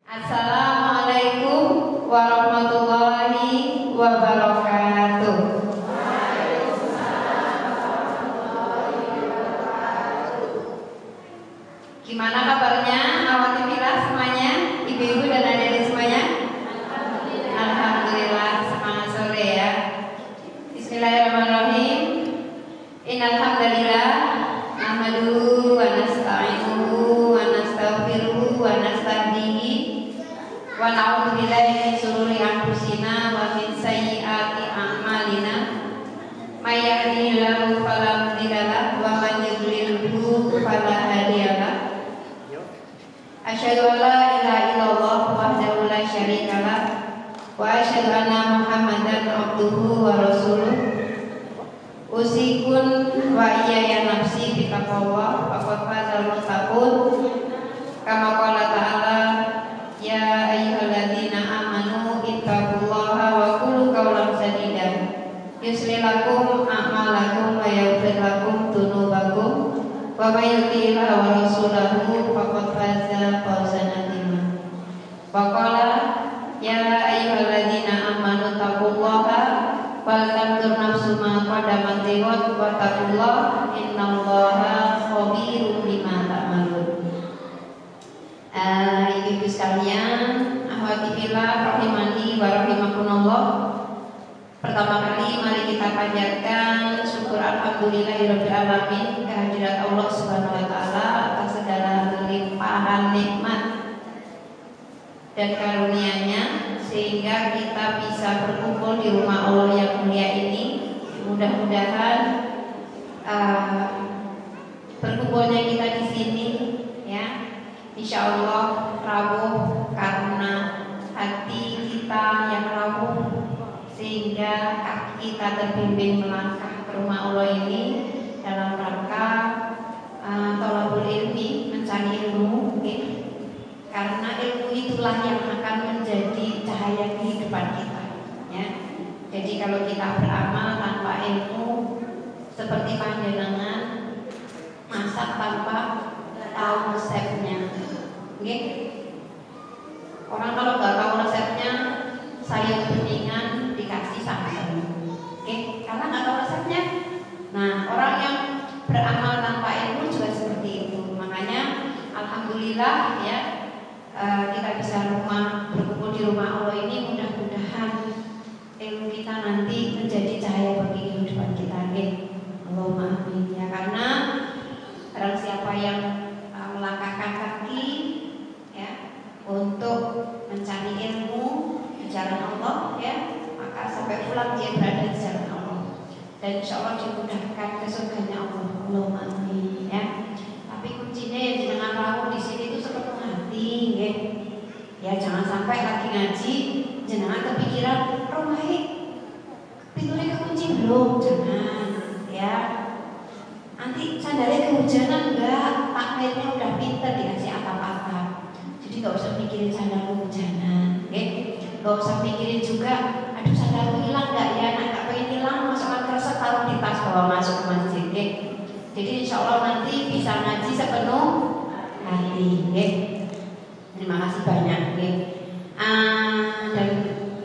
Assalamualaikum warahmatullahi wabarakatuh. Gimana kabarnya awati mila semuanya, ibu-ibu dan adik-adik semuanya? Alhamdulillah, semangat sore ya. Bismillahirrahmanirrahim. Innal hamdalillah nahmaduhu wa nasta'inuhu wa nastaghfiruhu wa nastahdihi wa na'udzu billahi min shururi anfusina wa min sayyiati a'malina. May yahdihillahu fala mudilla lahu wa man yudlilhu fala hadiya lahu. Asyhadu an la ilaha illallah wahdahu la syarika lah wa asyhadu anna Muhammadan abduhu wa rasuluh. Usikun wa iyaya nafsi bitaqwa faqad fazal muttaqun. Kama qala ta'ala ya ayyuhalladzina amanu ittaqullaha wa qulu qawlan sadida yuslih lakum a'malakum wa yaghfir lakum dzunubakum wa may yuti'illah wa rasulahu faqad faza fawzan 'azima. Wa qala ya ayyuhalladzina amanu taqullaha wal tanzur nafsum ma qaddamat lighad wa taqullaha innallaha khabirum bima ta'malun. Ibu sekalian, akhwati fillah rahimani wa rahimakumullah. Pertama kali mari kita panjatkan syukur alhamdulillahirabbil alamin kehadirat Allah Subhanahu wa taala atas segala limpahan nikmat dan karunia-Nya sehingga kita bisa berkumpul di rumah Allah yang mulia ini. Mudah-mudahan berkumpulnya kita di sini ya, insya Allah rawuh karena hati kita yang rawuh sehingga kaki kita terbimbing melangkah ke rumah Allah ini dalam rangka thalabul ilmi, mencari ilmu karena ilmu itulah yang akan menjadi cahaya kehidupan kita ya. Jadi kalau kita beramal tanpa ilmu seperti panjenengan masak tanpa tahu resepnya. Orang kalau nggak tahu resepnya sayur beningan dikasih santan, karena nggak tahu resepnya. Nah, orang yang beramal tanpa ilmu juga seperti itu. Makanya alhamdulillah ya, kita bisa berkumpul di rumah Allah ini. Mudah-mudahan ilmu kita nanti menjadi cahaya bagi kehidupan kita. Allahumma amin ya. Karena barang siapa yang melangkahkan kaki ya untuk mencari ilmu di jalan Allah ya, maka sampai pulang dia berada di jalan Allah dan insya Allah dimudahkan ke surganya Allah. Allahumma amin ya. Tapi kuncinya yang jangan rawuh di sini itu sepenuh hati ya. Jangan sampai lagi ngaji jangan kepikiran rumahnya pintunya kekunci belum, jangan ya. Nanti sandalnya kehujanan enggak, pakaiannya udah pinter dikasih atap-atap. Jadi nggak usah mikirin sandal kehujanan, nggak usah mikirin juga, aduh sandalku hilang nggak ya, nggak pengen hilang, masukkan kresek taruh di tas bawa masuk ke masjid. Jadi insya Allah nanti bisa ngaji sepenuh hati. Terima kasih banyak. Dan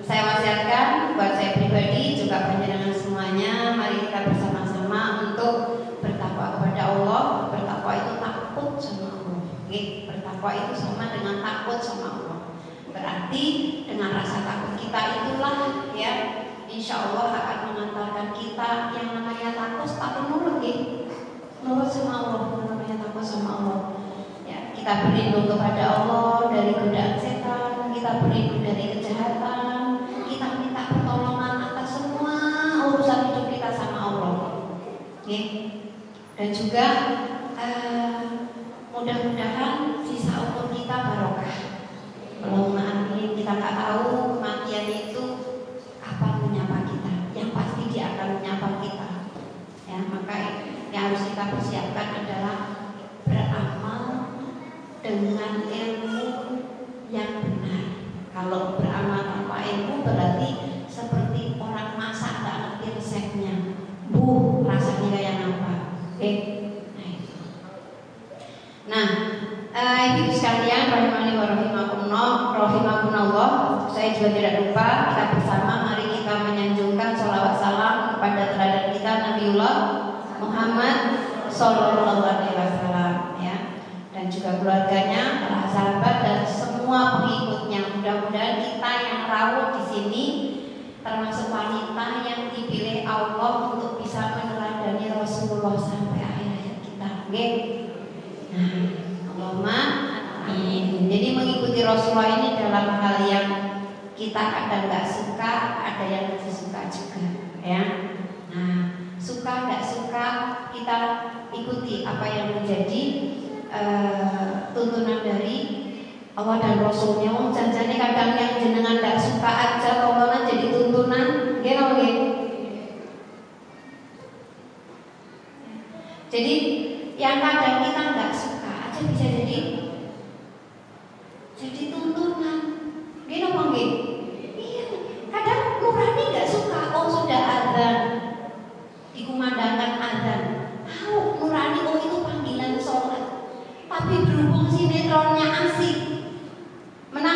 saya wasiatkan buat saya pribadi juga panjenengan semuanya, mari kita bersama-sama untuk bertakwa kepada Allah. Bertakwa itu takut sama Allah. Bertakwa itu sama dengan takut sama Allah. Berarti dengan rasa takut kita itulah ya, insya Allah akan mengantarkan kita yang namanya takut tapi nurut nurut sama Allah, namanya takut sama Allah. Ya, kita berlindung kepada Allah dari godaan setan, kita berlindung dari kejahatan, kita minta pertolongan atas semua urusan hidup kita sama Allah. Dan juga mudah-mudahan sisa umur kita barokah. Allahumma amin. Kita nggak tahu kematian itu apa menyapa kita. Yang pasti dia akan menyapa kita. Ya, maka yang harus kita persiapkan adalah beramal dengan ilmu yang benar. Kalau beramal tanpa ilmu berarti seperti orang masak nggak ngerti resepnya. Rasanya kayak apa? Nah, ibu sekalian rahimani wa rahimakumullah, rahimakumullah, saya juga tidak lupa kita bersama mari kita menyanjungkan sholawat salam kepada teladan kita Nabiullah Muhammad Sallallahu Alaihi Wasallam ya, dan juga keluarganya, para sahabat dan semua pengikutnya. Mudah-mudahan kita yang rawuh di sini termasuk wanita yang dipilih Allah untuk bisa meneladani Rasulullah sampai akhir hayat kita. Oke? Nah, Allahumma amin. Jadi mengikuti Rasulullah ini dalam hal yang kita kadang nggak suka, ada yang masih suka juga, ya. Nah, suka nggak suka kita ikuti apa yang menjadi tuntunan dari Allah dan Rasulnya. Wong janjane kadang yang jenengan nggak suka aja tontonan jadi tuntunan, gimana? Jadi yang kadang kita nggak suka aja bisa jadi tuntunan, gimana? Iya, kadang nurani nggak suka, oh sudah azan, dikumandangkan azan, tahu nurani oh itu panggilan sholat, tapi berhubung sinetronnya asik, mana?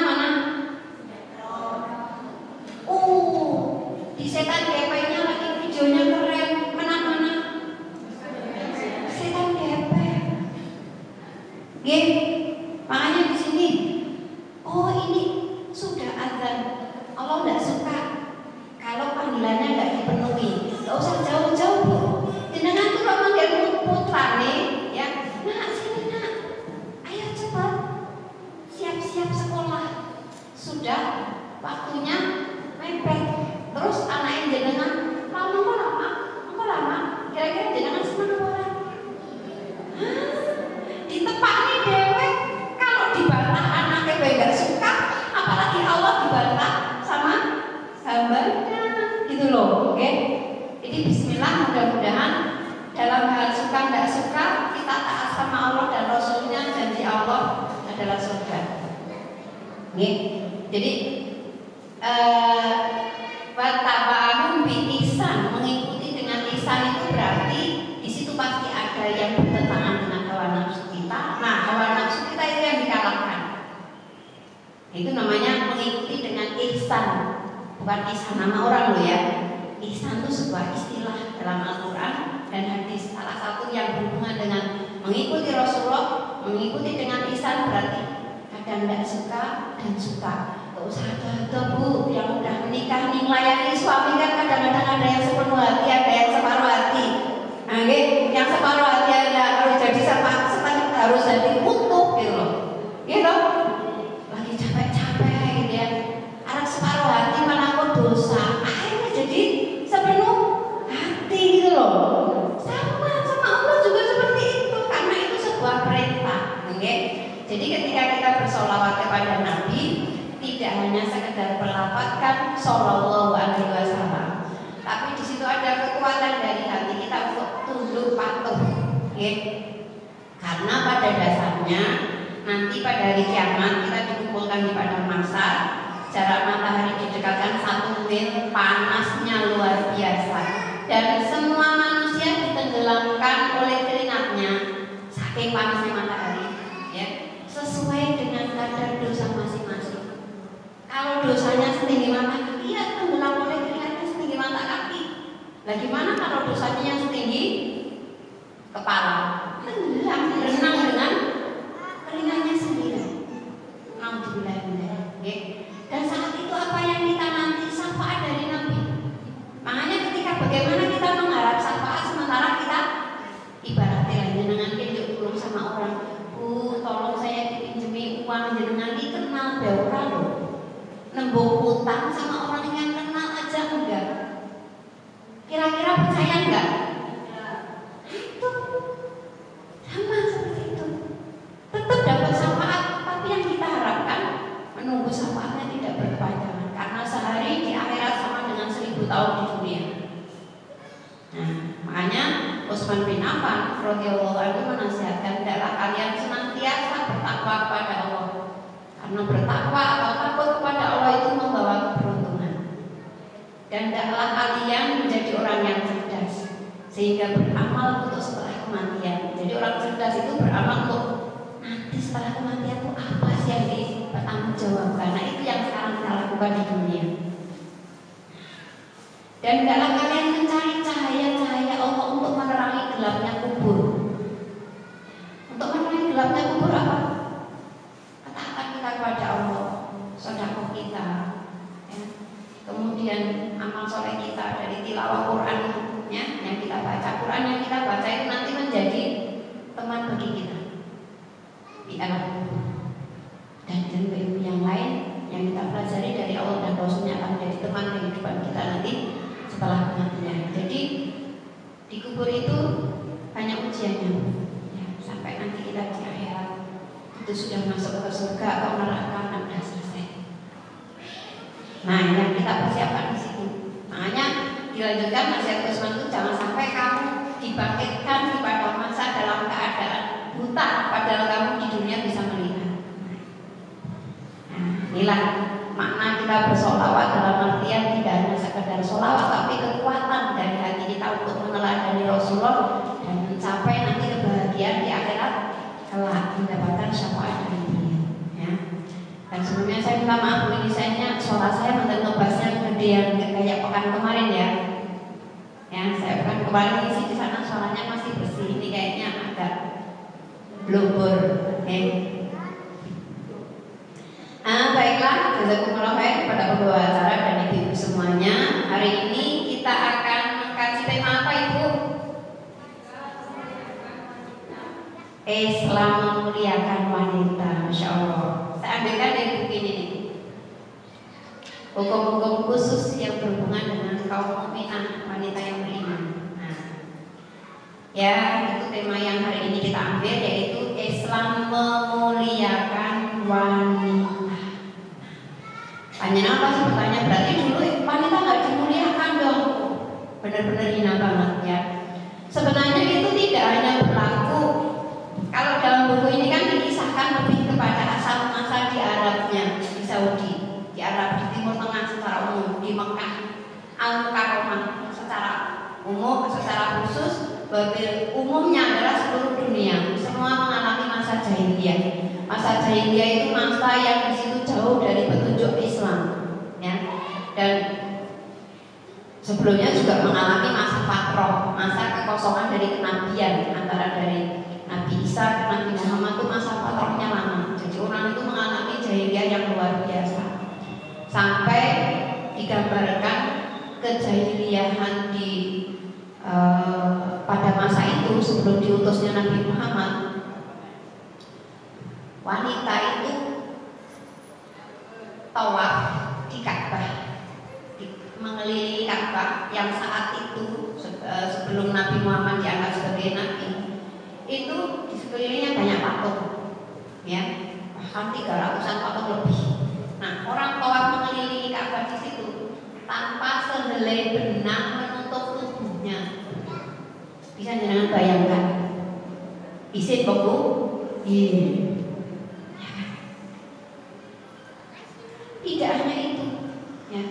Di setan GP-nya lagi videonya keren, mana? Setan GP. Gih, makanya di sini, oh ini sudah azan, Allah nggak suka kalau panggilannya nggak dipenuhi. Nggak usah jauh-jauh bu, jenengan tuh kalau manggil putra nih, ya, nak sini nak, ayo cepat, siap-siap sekolah, sudah waktunya mepet. Terus anak yang jenengan lama, kira-kira jenengan senang apa? Ditepak nih dewek, kalau dibantah anaknya nggak suka, apalagi Allah dibantah sama hambanya, gitu loh, oke? Jadi Bismillah, mudah-mudahan dalam hal suka nggak suka kita taat sama Allah dan Rasulnya, janji Allah adalah surga. Oke? Jadi wattaba'ahum bi ihsan, mengikuti dengan ihsan itu berarti di situ pasti ada yang bertentangan dengan hawa nafsu kita. Nah, hawa nafsu kita itu yang dikalahkan. Itu namanya mengikuti dengan ihsan, bukan ihsan nama orang loh ya. Ihsan itu sebuah istilah dalam Al-Quran dan hadis. Salah satu yang berhubungan dengan mengikuti Rasulullah, mengikuti dengan ihsan berarti kadang tidak suka dan suka. Gak usah ada bu yang udah menikah nih melayani suami kan kadang-kadang ada yang sepenuh hati, ada yang separuh hati. Nah, yang separuh hati ada harus jadi harus jadi utuh gitu loh. Gitu. Lagi capek-capek gitu ya. Anak separuh hati malah aku dosa. Akhirnya jadi sepenuh hati gitu loh. Sama Allah juga seperti itu karena itu sebuah perintah. Oke. Jadi ketika kita bersolawat kepada Nabi, tidak hanya sekedar melafalkan Sallallahu Alaihi Wasallam, tapi di situ ada kekuatan dari hati kita untuk tunduk patuh, ya. Karena pada dasarnya nanti pada hari kiamat kita dikumpulkan di padang mahsyar, jarak matahari didekatkan 1 mil, panasnya luar biasa, dan semua manusia ditenggelamkan oleh keringatnya, saking panasnya matahari, ya, sesuai dengan kadar dosa masing-masing. Kalau dosanya setinggi mata kaki, ya tenggelam oleh keringatnya setinggi mata kaki. Nah gimana kalau dosanya yang setinggi kepala? Tenggelam, berenang dengan keringatnya sendiri. Alhamdulillah. Dan saat itu apa yang kita nanti syafaat dari Nabi. Makanya ketika bagaimana kita mengharap syafaat sementara kita ibaratnya dengan tunjuk belum sama orang, bu tolong saya dipinjemi uang jenengan dikenal beura loh. Nembung utang sama orang yang kenal aja enggak. Kira-kira percaya enggak? Itu sama seperti itu. Tetap dapat syafaat, tapi yang kita harapkan menunggu syafaatnya tidak berkepanjangan. Karena sehari di akhirat sama dengan 1000 tahun di dunia. Nah, makanya Utsman bin Affan radhiyallahu anhu menasihatkan, hendaklah kalian senantiasa bertakwa kepada Allah. Karena bertakwa atau takut kepada Allah itu membawa keberuntungan. Dan hendaklah kalian menjadi orang yang cerdas, sehingga beramal untuk setelah kematian. Jadi orang cerdas itu beramal untuk nanti setelah kematian itu apa sih yang bertanggung dipertanggungjawabkan. Nah, itu yang sekarang kita lakukan di dunia. Dan dalam kalian mencari cahaya-cahaya Allah untuk menerangi gelapnya kubur. Untuk menerangi gelapnya kubur apa? Ketaatan kita kepada Allah, sedekah kita, ya. Kemudian amal soleh kita dari tilawah Quran ya, yang kita baca. Quran yang kita baca itu nanti menjadi teman bagi kita di alam kubur. Dan ilmu yang lain yang kita pelajari dari Allah dan Rasulnya akan menjadi teman kehidupan kita nanti setelah kematian. Jadi di kubur itu banyak ujiannya ya, sampai nanti kita di akhirat itu sudah masuk ke surga atau neraka dan sudah selesai. Nah, yang kita persiapkan di situ. Makanya dilanjutkan nasihat Usman itu jangan sampai kamu dibangkitkan pada masa dalam keadaan buta padahal kamu di dunia bisa melihat. Nah, inilah makna kita bersolawat dalam artian tidak hanya sekedar solawat, tapi kekuatan dari hati kita untuk meneladani Rasulullah dan mencapai nanti kebahagiaan di akhirat kelak mendapatkan syafaat dari Beliau. Ya. Dan sebelumnya saya minta maaf, ini sayangnya suara saya ngebasnya gedean kayak pekan kemarin ya. Ya, saya pekan kemarin isi di sana suaranya masih bersih, ini kayaknya agak blubur. Baiklah, jazakumullah khair kepada pembawa acara dan ibu-ibu semuanya. Hari ini kita akan mengkaji tema apa, Ibu? Islam memuliakan wanita. Masya Allah. Saya ambilkan dari buku ini nih. Hukum-hukum khusus yang berhubungan dengan kaum mukminah, wanita yang beriman. Nah, ya, itu tema yang hari ini kita ambil, yaitu Islam memuliakan wanita. Tanya apa sih bertanya? Berarti dulu wanita nggak dimuliakan dong? Benar-benar hina banget ya. Sebenarnya itu tidak hanya berlaku. Kalau dalam buku ini kan dikisahkan lebih kepada asal muasal di Arabnya, di Saudi, di Arab, di Timur Tengah secara umum, di Mekah, Al-Mukarramah secara umum, secara khusus, babil umumnya adalah seluruh dunia. Semua mengalami masa jahiliyah. Masa jahiliyah itu masa yang di situ jauh dari petunjuk Islam, ya. Dan sebelumnya juga mengalami masa fatrah, masa kekosongan dari kenabian antara dari Nabi Isa dan Nabi Muhammad itu masa fatrahnya lama. Jadi orang itu mengalami jahiliyah yang luar biasa. Sampai digambarkan kejahiliyahan di pada masa itu sebelum diutusnya Nabi Muhammad. Wanita itu tawaf di Ka'bah, mengelilingi Ka'bah yang saat itu sebelum Nabi Muhammad diangkat sebagai nabi, itu di sekelilingnya banyak patung, ya, bahkan 300-an patung lebih. Nah, orang tawaf mengelilingi Ka'bah di situ tanpa sehelai benang menutup tubuhnya. Bisa jangan bayangkan, isin Bu? Iya. Tidak hanya itu, ya.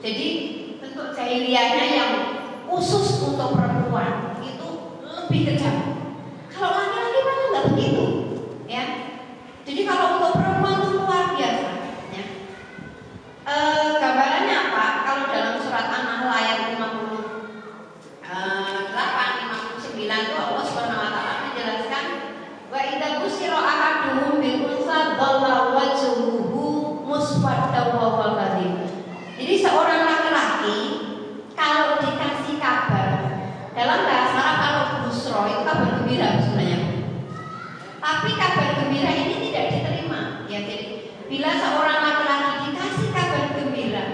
Jadi bentuk jahiliyahnya yang khusus untuk perempuan itu lebih kejam. Kalau laki-laki mana nggak begitu, ya. Jadi kalau untuk perempuan itu luar biasa, ya. Gambarannya apa? Kalau dalam surat An-Nahl ayat 58-59 itu Allah Subhanahu Wa Taala menjelaskan, wa idza busyira ahaduhum bil unsa dhalla wajhuhu muswaddaw wa huwa kadhib. Jadi seorang laki-laki kalau dikasih kabar, dalam bahasa Arab kalau busro itu kabar gembira sebenarnya. Tapi kabar gembira ini tidak diterima. Ya, jadi bila seorang laki-laki dikasih kabar gembira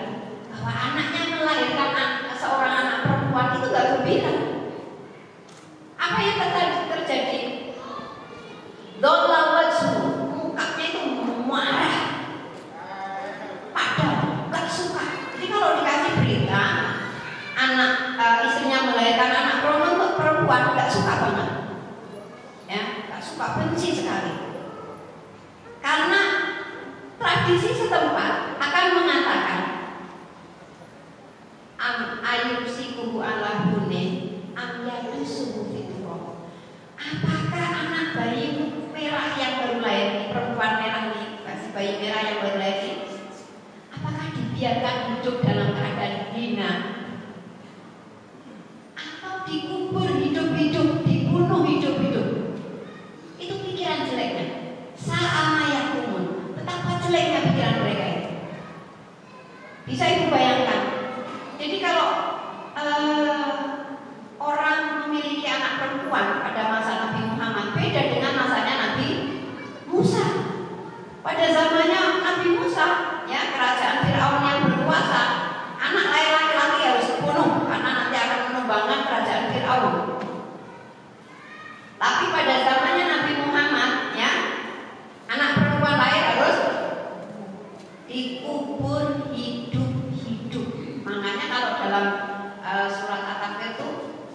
bahwa anaknya melahirkan seorang anak perempuan, itu gak gembira. Apa yang terjadi? Dhalla wajhu, mukanya itu marah. Kalau dikasih berita anak istrinya melahirkan anak perempuan nggak suka banget, ya, nggak suka, benci sekali. Karena tradisi setempat akan mengatakan ayusikuhu ala hune amyadusuhu fitro. Apakah anak bayi merah yang baru lahir, perempuan merah nih, bayi merah yang baru lahir dikubur hidup-hidup, dibunuh hidup-hidup. Itu pikiran jeleknya. Sa'ama yakumun. Betapa jeleknya pikiran mereka itu. Bisa ibu bayangkan. Jadi kalau orang memiliki anak perempuan pada masa Nabi Muhammad beda dengan masanya Nabi Musa. Pada zamannya Nabi Musa, ya, kerajaan Firaun yang berkuasa, anak laki-laki harus dibunuh karena nanti akan menumbangkan kerajaan Firaun. Tapi pada zamannya Nabi Muhammad, ya, anak perempuan lahir harus dikubur hidup-hidup. Makanya kalau dalam surat At-Takwir itu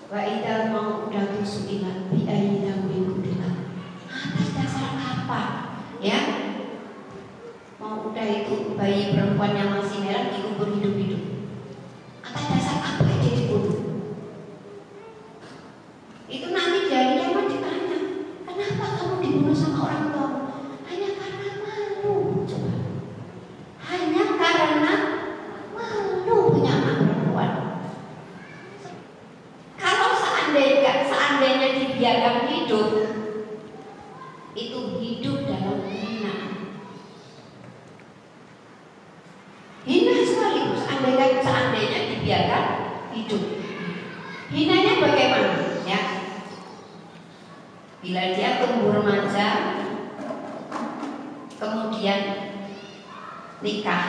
wa idza mau'udatu su'ilat bi ayyi dzambin qutilat. Atas dasar apa? Ya. Mau udah itu bayi perempuan yang masih merah dikubur hidup-hidup. Atas dasar apa dia dibunuh? Itu nanti dari kiamat ditanya, kenapa kamu dibunuh sama orang tua? Hanya karena malu, coba. Hanya karena malu punya anak perempuan. Kalau seandainya dibiarkan hidup, itu hidup dalam kehinaan. Hina sekali seandainya dibiarkan hidup. Hinanya bagaimana? Ya, bila dia tumbuh remaja, kemudian nikah,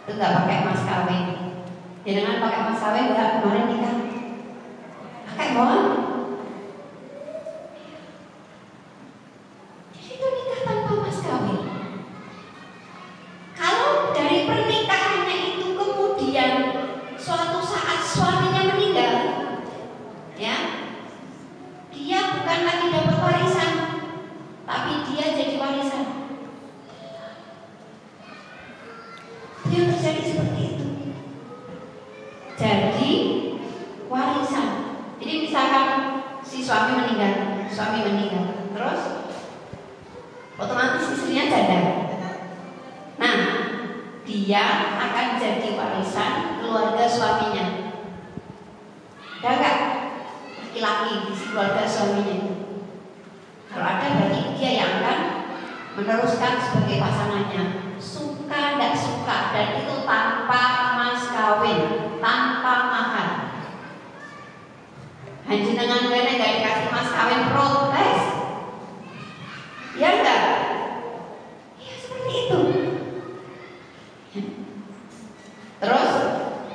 itu nggak pakai mas kawin. Jangan pakai mas kawin, nggak kemarin nikah, pakai mohon. Jadi itu nikah tanpa mas kawin. Kalau dari pernikahannya itu kemudian suatu saat suaminya meninggal, ya, dia bukan lagi dapat warisan, tapi dia jadi warisan. Yang terjadi seperti itu. Jadi warisan. Jadi misalkan si suami meninggal, terus otomatis istrinya janda. Nah, dia akan jadi warisan keluarga suaminya. Ada nggak laki-laki di keluarga suaminya? Kalau ada, berarti dia yang akan meneruskan sebagai pasangannya. Suka tidak suka, dan itu tanpa mas kawin, tanpa mahar. Haji dengan gue nggak dikasih mas kawin, protes. Ya enggak? Ya seperti itu. Terus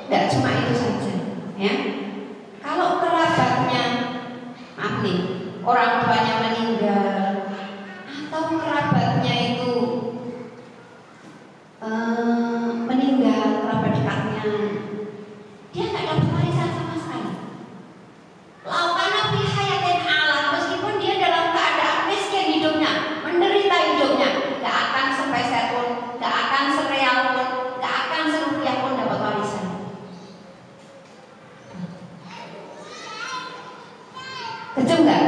tidak cuma itu saja, ya. Kalau kerabatnya, maaf nih, orang tuanya meninggal, atau kerabatnya itu meninggal, kerabat dekatnya, dia nggak dapat warisan sama sekali. Laukana fi hayatin alam, meskipun dia dalam keadaan miskin hidupnya, menderita hidupnya, nggak akan sepeser pun, nggak akan sereal pun, nggak akan serupiah pun dapat warisan. Kejam nggak?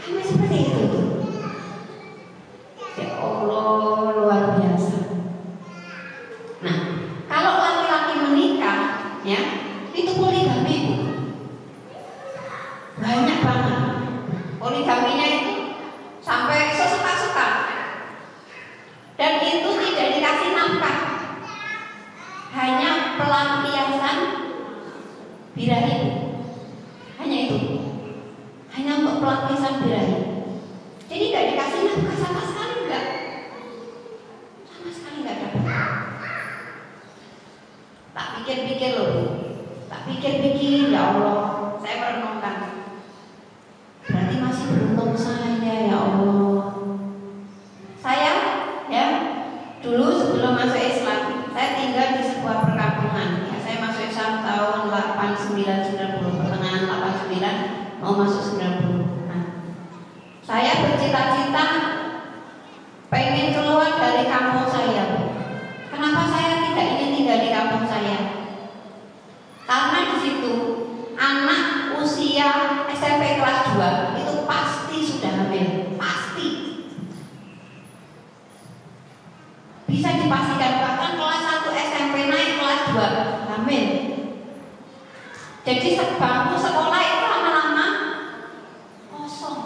Sampai seperti itu. Ya Allah, luar biasa. Nah, kalau laki-laki menikah, ya, itu poligami, Bu. Banyak banget. Poligaminya itu sampai sesuka-suka. Dan itu tidak dikasih nafkah. Hanya pelampiasan birahi. Hanya itu. Hanya untuk pelampiasan birahi. Jadi nggak dikasih nafkah sama sekali, enggak. Sama sekali nggak dapat. Tak pikir-pikir loh, tak pikir-pikir, ya Allah, saya merenungkan. Berarti masih beruntung saya, ya Allah. Saya, ya, dulu sebelum masuk Islam, saya tinggal di sebuah perkampungan. Ya, saya masuk Islam tahun 89-90, pertengahan 89 mau masuk 90. Nah, saya bercita-cita pengen keluar dari kampung saya. Kenapa saya tidak ingin tinggal di kampung saya? Karena di situ anak usia SMP kelas 2 itu pasti sudah hamil, pasti. Bisa dipastikan, bahkan kelas 1 SMP naik kelas 2 hamil. Jadi bangku sekolah itu lama-lama kosong.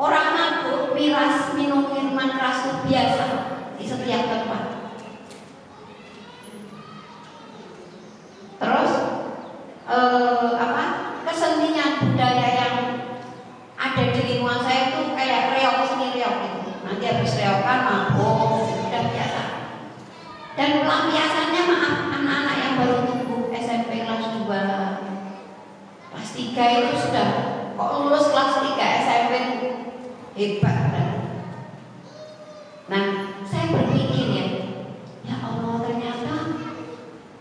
Orang mabuk, miras, minum minuman keras itu biasa di setiap tempat. Terus kesenian budaya yang ada di lingkungan saya itu kayak reok, seni reok gitu. Nanti habis reokan mabuk, udah biasa. Dan pelampiasannya maaf, anak-anak yang baru tumbuh SMP kelas 2, kelas 3 itu sudah kok lulus kelas 3 SMP itu hebat kan? Nah, saya berpikir ya Allah, ternyata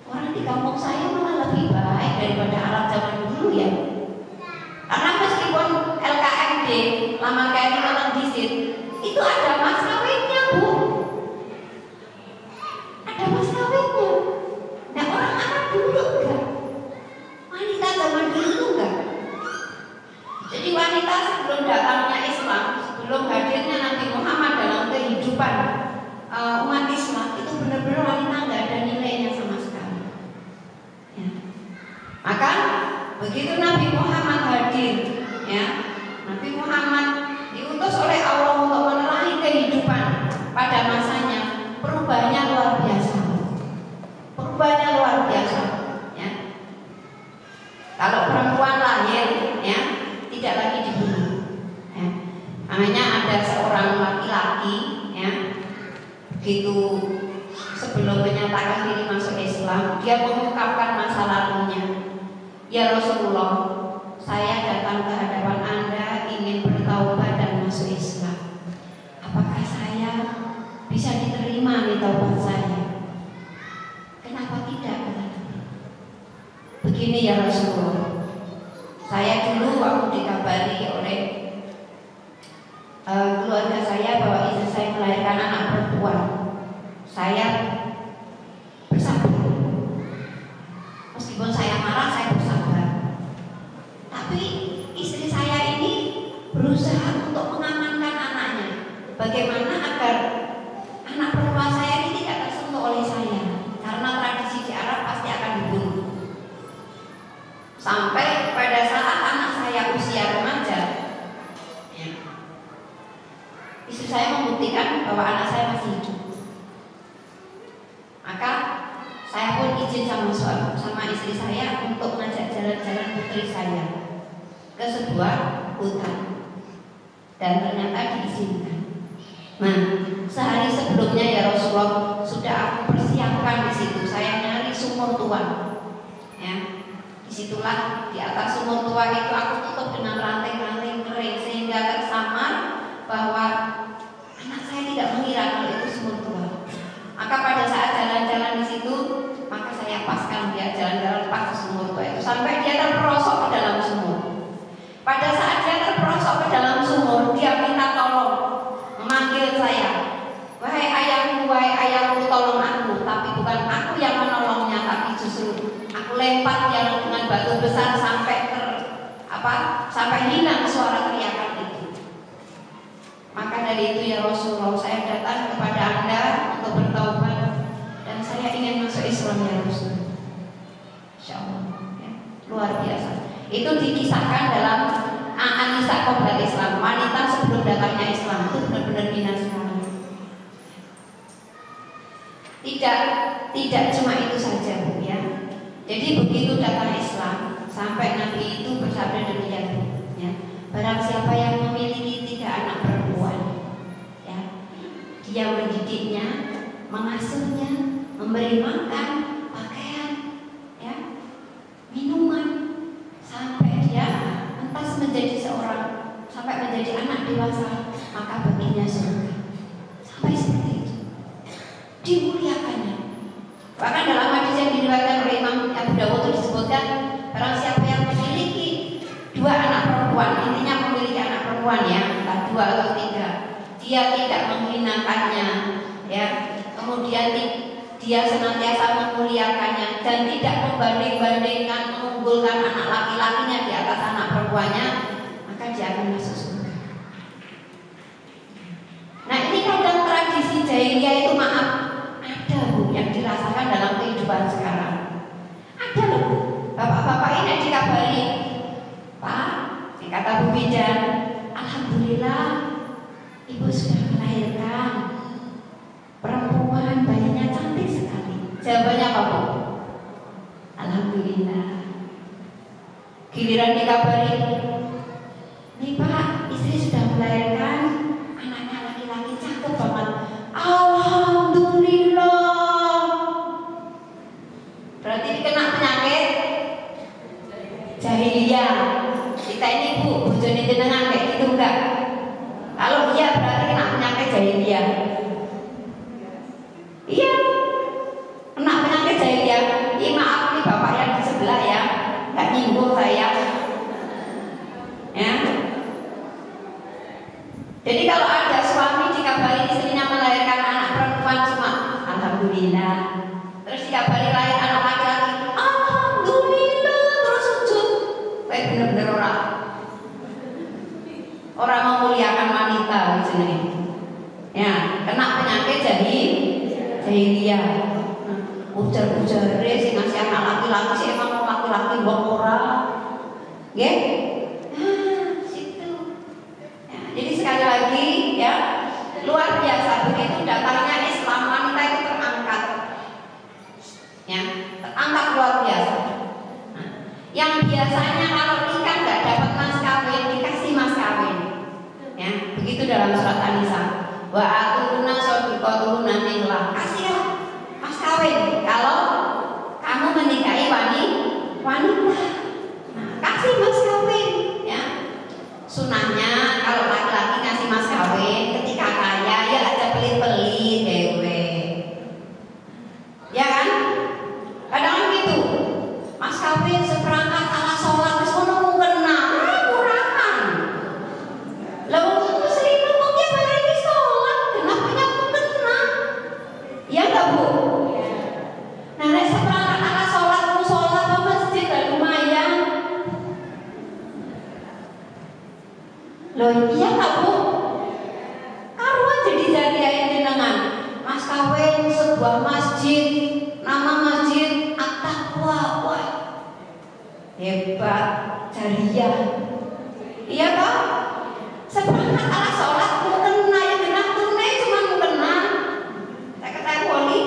orang di kampung saya malah lebih baik daripada Arab zaman dulu ya. Karena meskipun LKMD, lama kayak orang disit, itu ada mas kawinnya, Bu. Ada mas kawinnya. Nah, orang Arab dulu enggak. Wanita zaman dulu enggak. Jadi wanita sebelum datangnya Islam, sebelum hadirnya Nabi Muhammad dalam kehidupan umat Islam, itu benar-benar wanita enggak ada nilainya sama sekali. Ya. Maka begitu Nabi Muhammad hadir, ya, Nabi Muhammad diutus oleh Allah untuk menerangi kehidupan pada masanya. Perubahannya luar biasa. Perubahannya luar biasa, ya. Kalau perempuan lahir, ya, tidak lagi dibunuh, ya. Makanya ada seorang laki-laki, ya, begitu sebelum menyatakan diri masuk Islam, dia mengungkapkan masa lalunya. Ya Rasulullah, saya datang ke hadapan Anda ingin bertaubat dan masuk Islam. Apakah saya bisa diterima nih taubat saya? Kenapa tidak? Begini ya Rasulullah, saya dulu waktu dikabari oleh keluarga saya bahwa istri saya melahirkan anak perempuan, saya bersabar. Meskipun saya marah, saya bersabar. Tapi istri saya ini berusaha untuk mengamankan anaknya. Bagaimana agar anak perempuan saya ini tidak tersentuh oleh saya? Karena tradisi di Arab pasti akan dibunuh. Sampai pada saat anak saya usia remaja, ya, istri saya membuktikan bahwa anak saya masih hidup. Maka saya pun izin sama istri saya untuk mengajak jalan-jalan putri saya ke sebuah hutan, dan ternyata diizinkan. Nah, sehari sebelumnya ya Rasulullah, sudah aku persiapkan di situ. Saya nyari sumur tua, ya. Disitulah di atas sumur tua itu aku tutup dengan ranting-ranting kering sehingga tersamar bahwa anak saya tidak mengira kalau itu sumur tua. Maka pada saat jalan-jalan di situ, maka saya paskan dia jalan-jalan pas ke sumur tua itu sampai dia terperosok ke dalam sumur. Pada saat dia terperosok ke dalam sumur, dia minta tolong, memanggil saya, wahai ayahku, tolong aku. Tapi bukan aku yang menolongnya, tapi justru aku lempar dia dengan batu besar sampai sampai hilang suara teriakan itu. Maka dari itu ya Rasulullah, saya datang kepada Anda untuk bertaubat dan saya ingin masuk Islam ya Rasul. Insyaallah, ya, luar biasa. Itu dikisahkan dalam An-Nisa Qobla Islam, wanita sebelum datangnya Islam. Itu benar-benar bina sekali. Tidak cuma itu saja, Bu, ya. Jadi begitu datang Islam, sampai Nabi itu bersabda demikian, ya. Barang siapa yang memiliki 3 anak perempuan, ya, dia mendidiknya, mengasuhnya, memberi makan, pakaian, ya, minuman, sampai dia entas menjadi sampai menjadi anak dewasa, maka baginya surga. Sampai seperti itu, dimuliakannya. Bahkan dalam hadis yang diriwayatkan oleh Imam Abu Dawud itu disebutkan, barang siapa yang memiliki 2 anak perempuan, intinya memiliki anak perempuan, ya, entah 2 atau 3, dia tidak menghinakannya, ya, kemudian dia senantiasa memuliakannya dan tidak membanding-bandingkan, mengunggulkan anak laki-lakinya di atas anak perempuannya, maka dia akan masuk surga. Nah, ini kadang tradisi jahiliyah itu maaf ada, Bu, yang dirasakan dalam kehidupan sekarang. bapak-bapak ini dikabari, Pak, kata Bu Bidan, alhamdulillah ibu sudah melahirkan perempuan, bayinya cantik sekali. Jawabannya apa, Bu? Alhamdulillah. Giliran dikabari, nih Pak, istri sudah melahirkan anaknya laki-laki cakep banget. Alhamdulillah. Berarti kena penyakit jahiliyah. Kita ini Bu, bojone jenengan kayak gitu enggak? Kalau iya berarti kena penyakit jahiliyah. Iya, kena penyakit jahiliyah. Ini maaf nih bapak yang di sebelah ya, nggak nyinggung saya. Ya. Jadi kalau ada suami dikabari istrinya melahirkan anak perempuan cuma alhamdulillah. Terus dikabari lahir anak laki-laki, alhamdulillah terus sujud. Kayak bener-bener orang memuliakan wanita jenenge. Ya, kena penyakit jahiliyah. Ujar-ujare sing ngasih anak laki-laki sih emang laki-laki mbok ora. Nggih? Situ. Ya, jadi sekali lagi ya, luar biasa begitu datangnya Islam, wanita itu terangkat. Ya, terangkat luar biasa. Nah, yang biasanya kalau nikah nggak dapat mas kawin, dikasih mas kawin. Ya, begitu dalam surat An-Nisa. Wa atuna shadiqatuna nillah. Kasihlah mas kawin kalau kamu menikahi wanita. Nah, kasih mas kawin ya. Sunahnya kalau laki-laki ngasih mas kawin ketika kaya ya aja pelit-pelit dewe. Ya kan? Kadang gitu. Mas kawin seperangkat ala sholat wis ngono kena kurangan. Lalu muslim mungkin bareng sholat kenapa kena? Ya enggak Bu? Nah, nek seperangkat ala sholat ke masjid dan lumayan. Loh iya enggak Bu? Karuan jadi ayin jenengan. Mas kawin sebuah masjid, nama masjid At-Taqwa. Wah, hebat, jariah. Iya Pak? Seperangkat ala sholat mukena yang kena tunai cuma mukena. Saya kata wali.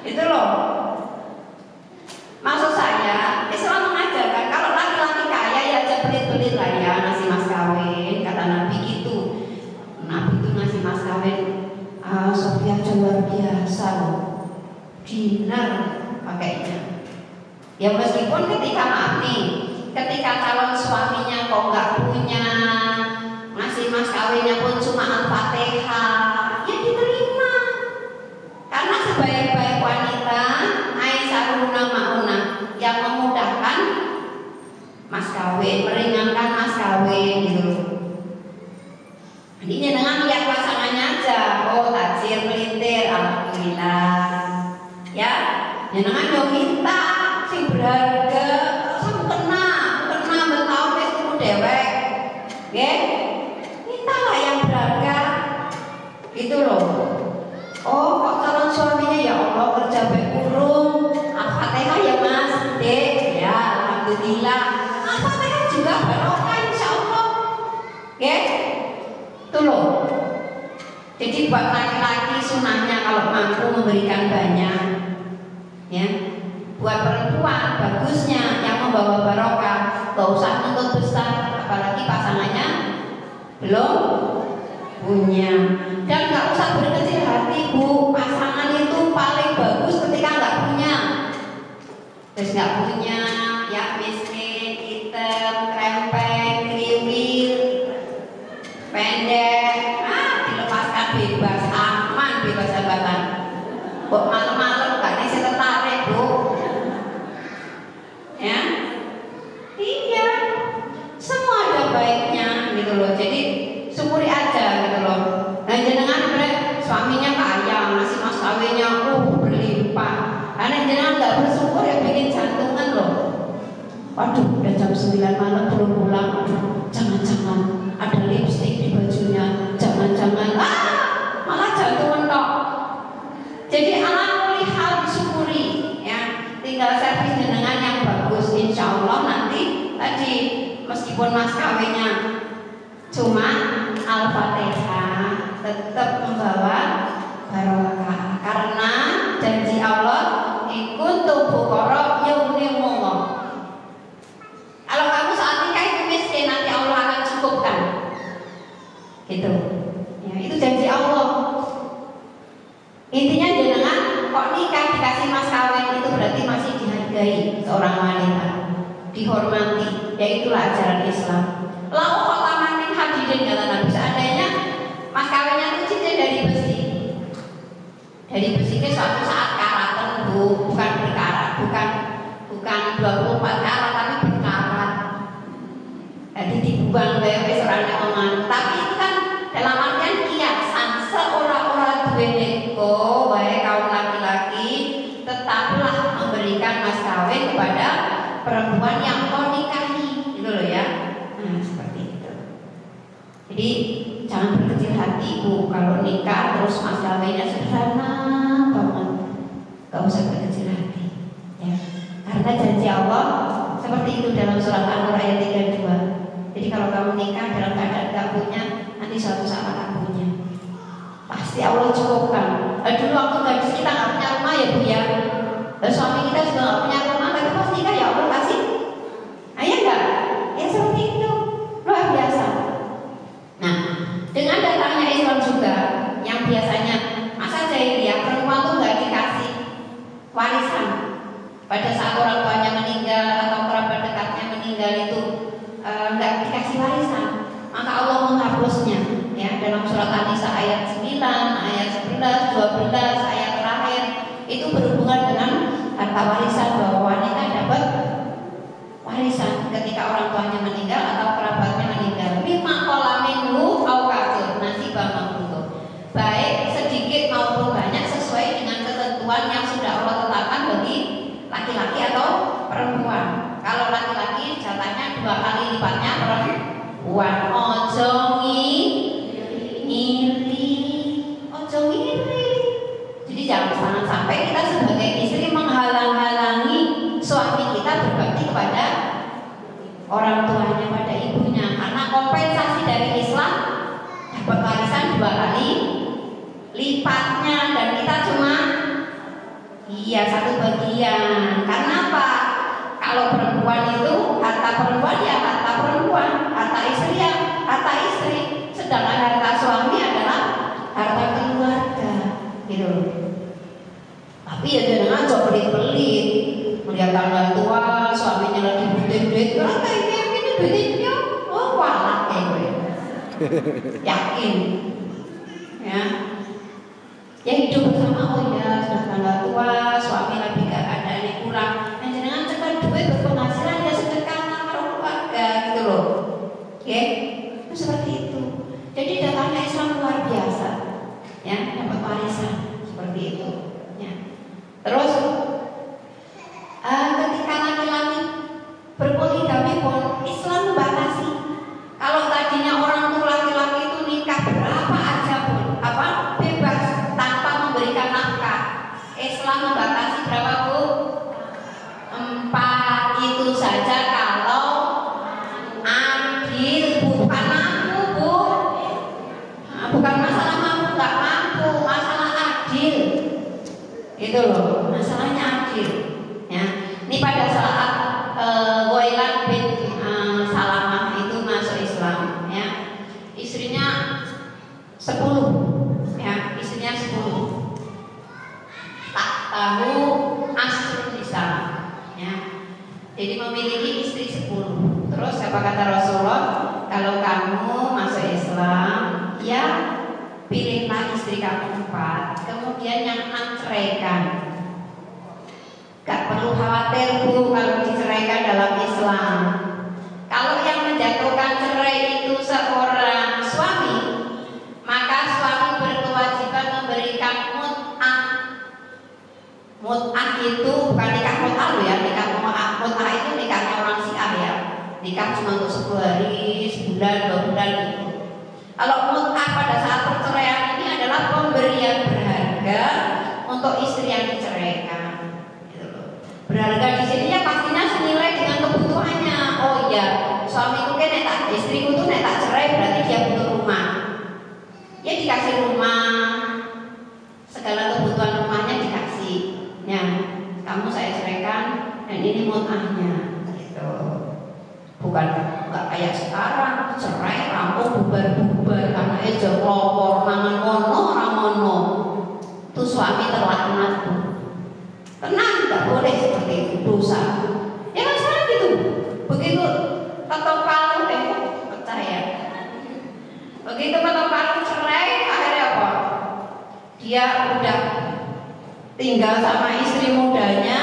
Itu loh. Maksud saya, Islam mengajarkan kalau laki-laki kaya ya aja pelit-pelit lah ya ngasih mas kawin. Kata Nabi gitu. Nabi itu ngasih mas kawin. Sofia luar biasa loh. Dinar pakainya. Ya meskipun ketika maaf nih, ketika calon suaminya kok nggak punya, ngasih mas kawinnya pun cuma Al-Fatihah, ya diterima. Karena sebaik-baik wanita, Aisyaruna Ma'una yang memudahkan mas kawin, meringankan mas kawin gitu. Jadi jangan lihat pasangannya aja, oh tajir melintir, alhamdulillah. Ya, jangan dong minta sing berharga, sama kena bertahun itu dewek, ya. Mintalah yang berharga, gitu loh. Oh, kok calon suaminya ya Allah kerja baik kurung, Al-Fatihah ya Mas, Dek, ya alhamdulillah. Al-Fatihah juga barokah insya Allah, ya. Itu loh. Jadi buat laki-laki sunahnya kalau mampu memberikan banyak, ya. Buat perempuan bagusnya yang membawa barokah, gak usah nuntut besar, apalagi pasangannya belum punya. Dan gak usah berkecil hati Bu, pasangan itu paling bagus ketika gak punya. Terus gak punya, ya miskin, hitam, krempeng, kriwil, pendek, dilepaskan bebas, aman, bebas hambatan. Kok malam-malam gak bisa tertarik Bu? Ya, iya, semua ada baiknya gitu loh. Jadi syukuri aja gitu loh. Nah jenengan suaminya kaya, ngasih mas kawinnya berlimpah. Karena jenengan nggak bersyukur ya bikin jantungan loh. Waduh, udah jam 9 malam belum pulang. Aduh, jangan-jangan ada lipstik di bajunya. Jangan-jangan malah jantungan tok. Jadi ala kulli hal disyukuri ya. Tinggal servis jenengan tadi meskipun mas kawinnya cuma Al-Fatihah tetap membawa barokah karena janji Allah ikut tubuh korok yunimullah. Kalau kamu saat nikah itu miskin, nanti Allah akan cukupkan. Gitu. Ya, itu janji Allah. Intinya jangan kok nikah dikasih mas kawin itu berarti masih dihargai seorang wanita, dihormati. Ya itulah ajaran Islam. Lau khataman min hadidin kata Nabi, seandainya mas kawinnya itu cincin dari besi. Dari besi ke suatu saat karat bukan berkarat, bukan 24 karat tapi berkarat. Jadi dibuang dari seorang omongan. Tapi itu kan dalam artian kiasan seorang-orang duwe neko wae kaum laki-laki tetaplah memberikan mas kawin kepada perempuan yang kau nikahi, gitu loh ya. Nah seperti itu. Jadi jangan berkecil hati Bu, kalau nikah terus mas kawinnya sederhana banget, gak usah berkecil hati ya. Karena janji Allah seperti itu dalam surat An-Nur ayat 32. Jadi kalau kamu nikah dalam keadaan gak punya, nanti suatu saat akan punya. Pasti Allah cukupkan. Dulu waktu gadis kita gak punya rumah ya Bu ya, dan suami kita juga gak punya rumah, tapi pas nikah ya Allah kasih. Ayah enggak? Ya seperti itu, luar biasa. Nah, dengan datangnya Islam juga, yang biasanya masa jahiliyah perempuan tuh nggak dikasih warisan pada saat orang tuanya meninggal atau kerabat dekatnya meninggal itu nggak dikasih warisan, maka Allah menghapusnya ya dalam surat An-Nisa ayat 9, ayat 11, 12 ayat terakhir itu berhubungan dengan harta warisan, bahwa wanita dapat warisan ketika orang tuanya meninggal atau kerabatnya meninggal. Mimma qala minhu au katsir nasiban mafruḍ. Baik sedikit maupun banyak sesuai dengan ketentuan yang sudah Allah tetapkan bagi laki-laki atau perempuan. Kalau laki-laki jatahnya 2 kali lipatnya perempuan. Ojo ngiri, ojo ngiri. Jadi jangan sampai kita sebagai istri menghalang-halangi suami kita berbakti kepada orang tuanya, pada ibunya, karena kompensasi dari Islam dapat warisan 2 kali lipatnya dan kita cuma 1 bagian. Karena apa? Kalau perempuan itu harta perempuan ya harta perempuan, harta istri ya harta istri, sedangkan harta suami adalah harta keluarga, gitu. Tapi ya jangan coba pelit-pelit melihat tanggal tua suaminya lagi butuh duit, berapa ini duitnya? Oh walah kayak gue. Yakin ya. Ya hidup bersama, oh ya sudah tanggal tua, suami lagi gak ada yang kurang, yang jangan cepat duit berpenghasilan ya sedekah sama keluarga, gitu loh. Oke, itu seperti itu. Jadi datangnya Islam luar biasa, ya dapat warisan seperti itu. Ya. Terus ketika laki-laki berpoligami pun Islam membatasi. Kalau tadinya orang tua laki-laki itu nikah berapa aja pun, bebas tanpa memberikan nafkah. Islam membatasi berapa Bu? 4, itu saja kalau adil, bukan mampu Bu. Bukan masalah mampu nggak mampu, masalah adil. Gitu loh, masalahnya adil. Ya, ini pada saat Ghailan bin Salamah itu masuk Islam, ya, istrinya 10, ya, istrinya 10. Tak tahu asrul nisa, ya. Jadi memiliki istri 10. Terus apa kata Rasulullah? Kalau kamu masuk Islam, ya pilihlah istri kamu 4, kemudian yang 6 ceraikan. Gak perlu khawatir Bu kalau diceraikan dalam Islam. Kalau yang menjatuhkan cerai itu seorang suami, maka suami berkewajiban memberikan mut'ah. Mut'ah itu bukan nikah mut'ah loh ya, nikah mut'ah itu nikahnya orang Syiah ya. Nikah cuma untuk 10 hari, sebulan, 2 bulan gitu. Kalau mut'ah pada saat perceraian ini adalah pemberian berharga untuk istri yang diceraikan. Berharga di sini ya pastinya senilai dengan kebutuhannya. Oh ya, dikasih rumah, segala kebutuhan rumahnya dikasih. Ya, kamu saya ceraikan dan ini mutahnya. Gitu. Bukan nggak kayak sekarang cerai rampung bubar-bubar karena ejo kelopor mangan mono orang mono. Itu suami terlaknat. Tenang, nggak boleh seperti itu, dosa. Ya kan sekarang gitu. Begitu ketok palu pecah ya. Begitu ketok palu cerai, akhirnya apa? Dia udah tinggal sama istri mudanya,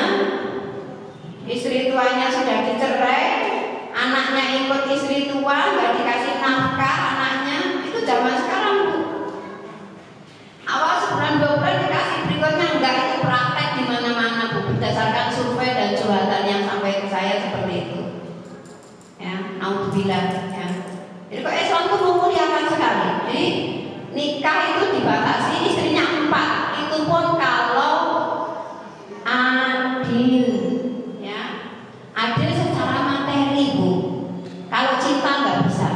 istri tuanya sudah dicerai, anaknya ikut istri tua, nggak dikasih nafkah anaknya. Itu zaman sekarang Bu. Awal sebulan 2 bulan dikasih, berikutnya enggak. Itu praktek di mana-mana Bu, berdasarkan survei dan curhatan yang sampai ke saya seperti itu. Ya, naudzubillah ya. Jadi kok Islam itu memuliakan sekali. Jadi nikah itu dibatasi istrinya 4. Itu pun kalau adil ya. Adil secara materi Bu. Kalau cinta nggak bisa.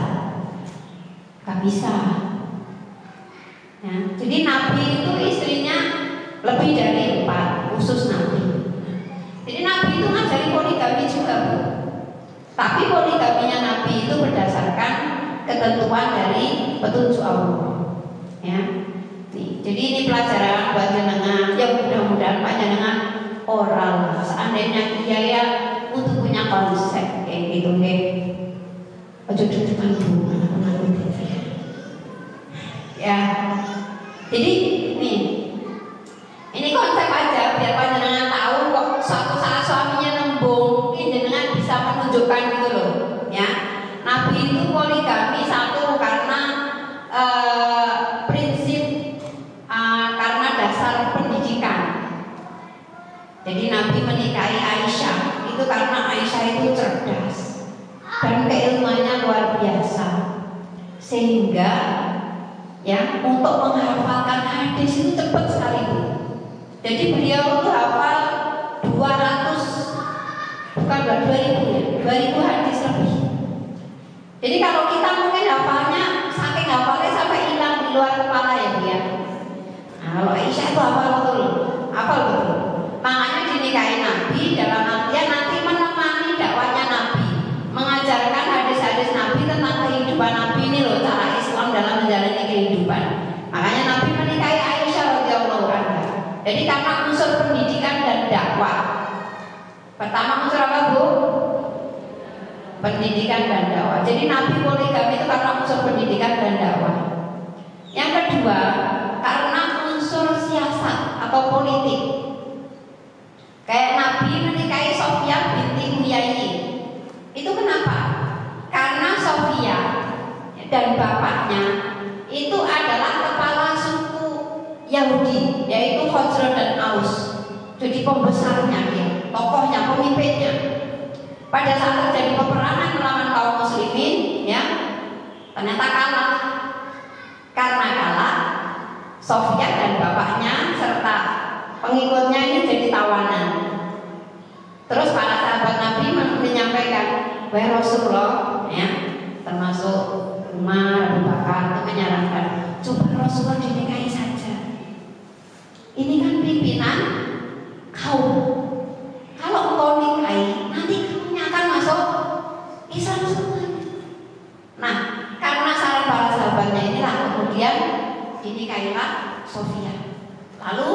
Nggak bisa. Ya, jadi Nabi itu istrinya lebih dari 4, khusus Nabi. Jadi Nabi itu ngajari poligami juga Bu. Tapi poligaminya Nabi itu berdasarkan ketentuan dari petunjuk Allah. Ya. Nih, jadi ini pelajaran buat jenengan. Ya mudah-mudahan panjenengan oral. Seandainya dia ya untuk punya konsep kayak gitu nih. Ojo dudukan Bu. Ya. Jadi nih. Ini konsep aja biar panjenengan tahu kok suatu saat suaminya nembung, mungkin jenengan bisa menunjukkan gitu loh, ya. Nabi itu poligami satu karena prinsip karena dasar pendidikan. Jadi Nabi menikahi Aisyah itu karena Aisyah itu cerdas dan keilmuannya luar biasa, sehingga ya untuk menghafalkan hadis itu cepat sekali Bu. Jadi beliau itu hafal 2000 ya, 2000 hadis lebih. Jadi kalau kita mungkin hafalnya saking hafalnya sampai hilang di luar kepala ya Bu ya. Nah, kalau Aisyah itu hafal betul. Makanya dinikahi Nabi dalam artian nanti menemani dakwahnya Nabi, mengajarkan hadis-hadis Nabi tentang kehidupan Nabi ini loh, cara Islam dalam menjalani kehidupan. Makanya Nabi menikahi Aisyah radhiyallahu anha. Jadi karena unsur pendidikan dan dakwah. Pertama unsur apa Bu? Pendidikan dan dakwah. Jadi Nabi poligami itu karena unsur pendidikan dan dakwah. Yang kedua, karena unsur siasat atau politik. Kayak Nabi menikahi Sofia binti Huyai. Itu kenapa? Karena Sofia dan bapaknya itu adalah kepala suku Yahudi, yaitu Khosrow dan Aus. Jadi pembesarnya dia, tokohnya, pemimpinnya. Pada saat terjadi peperangan melawan kaum muslimin, ya, ternyata kalah. Karena kalah, Sofia dan bapaknya serta pengikutnya ini jadi tawanan. Terus para sahabat Nabi menyampaikan, wahai Rasulullah, ya, termasuk Umar, Abu Bakar itu menyarankan, coba Rasulullah dinikahi saja. Ini kan pimpinan kaum. Kalau engkau nikahi, nanti kamu akan masuk Islam semuanya. Nah, karena saran para sahabatnya inilah kemudian dinikahilah Sofia. Lalu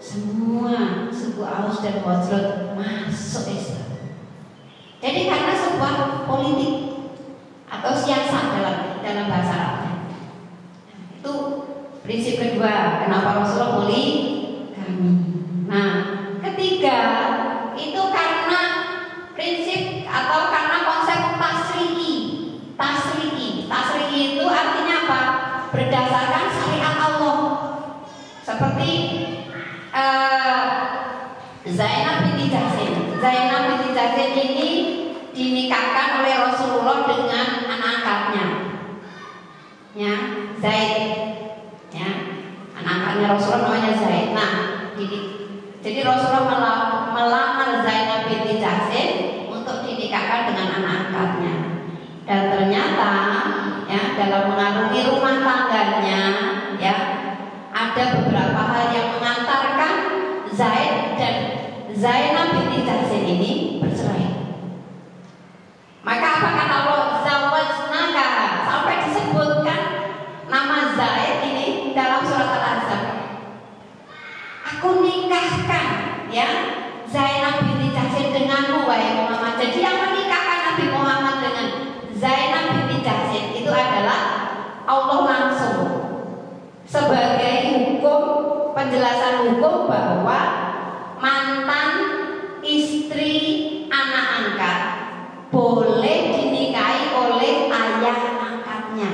semua suku Aus dan Khosrow masuk Islam. Jadi karena sebuah politik atau siasat dalam bahasa Arabnya. Itu prinsip kedua, kenapa Rasulullah poligami. Nah, ketiga itu karena prinsip atau karena konsep tasriki. Tasriki itu artinya apa? Berdasarkan syariat Allah. Seperti Zainab binti Jahsin ini dinikahkan oleh Rasulullah dengan anak angkatnya, ya, Zaid, ya, anak angkatnya Rasulullah namanya Zaid. Nah, jadi Rasulullah melamar Zainab binti Jahsin untuk dinikahkan dengan anak angkatnya. Dan ternyata ya dalam mengarungi rumah tangganya, ya ada beberapa hal yang mengantarkan Zaid dan Zainab binti Jahsin ini bercerai. Maka apa kata Allah? Zawajnaka, sampai disebutkan nama Zaid ini dalam surat Al-Ahzab. Aku nikahkan ya Zainab binti Jahsin denganmu wahai Muhammad. Jadi yang menikahkan Nabi Muhammad dengan Zainab binti Jahsin itu adalah Allah langsung, sebagai hukum, penjelasan hukum bahwa mantan istri anak angkat boleh dinikahi oleh ayah angkatnya.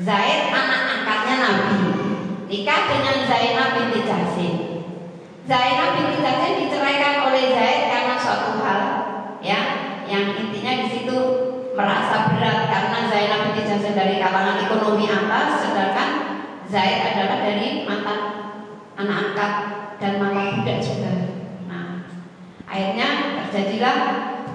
Zaid anak angkatnya Nabi, nikah dengan Zainab binti Jahsin. Zainab binti Jahsin diceraikan oleh Zaid karena suatu hal, ya, yang intinya di situ merasa berat karena Zainab binti Jahsin dari kalangan ekonomi atas, sedangkan Zaid adalah dari mantan anak angkat dan mantan budak juga. Nah, akhirnya terjadilah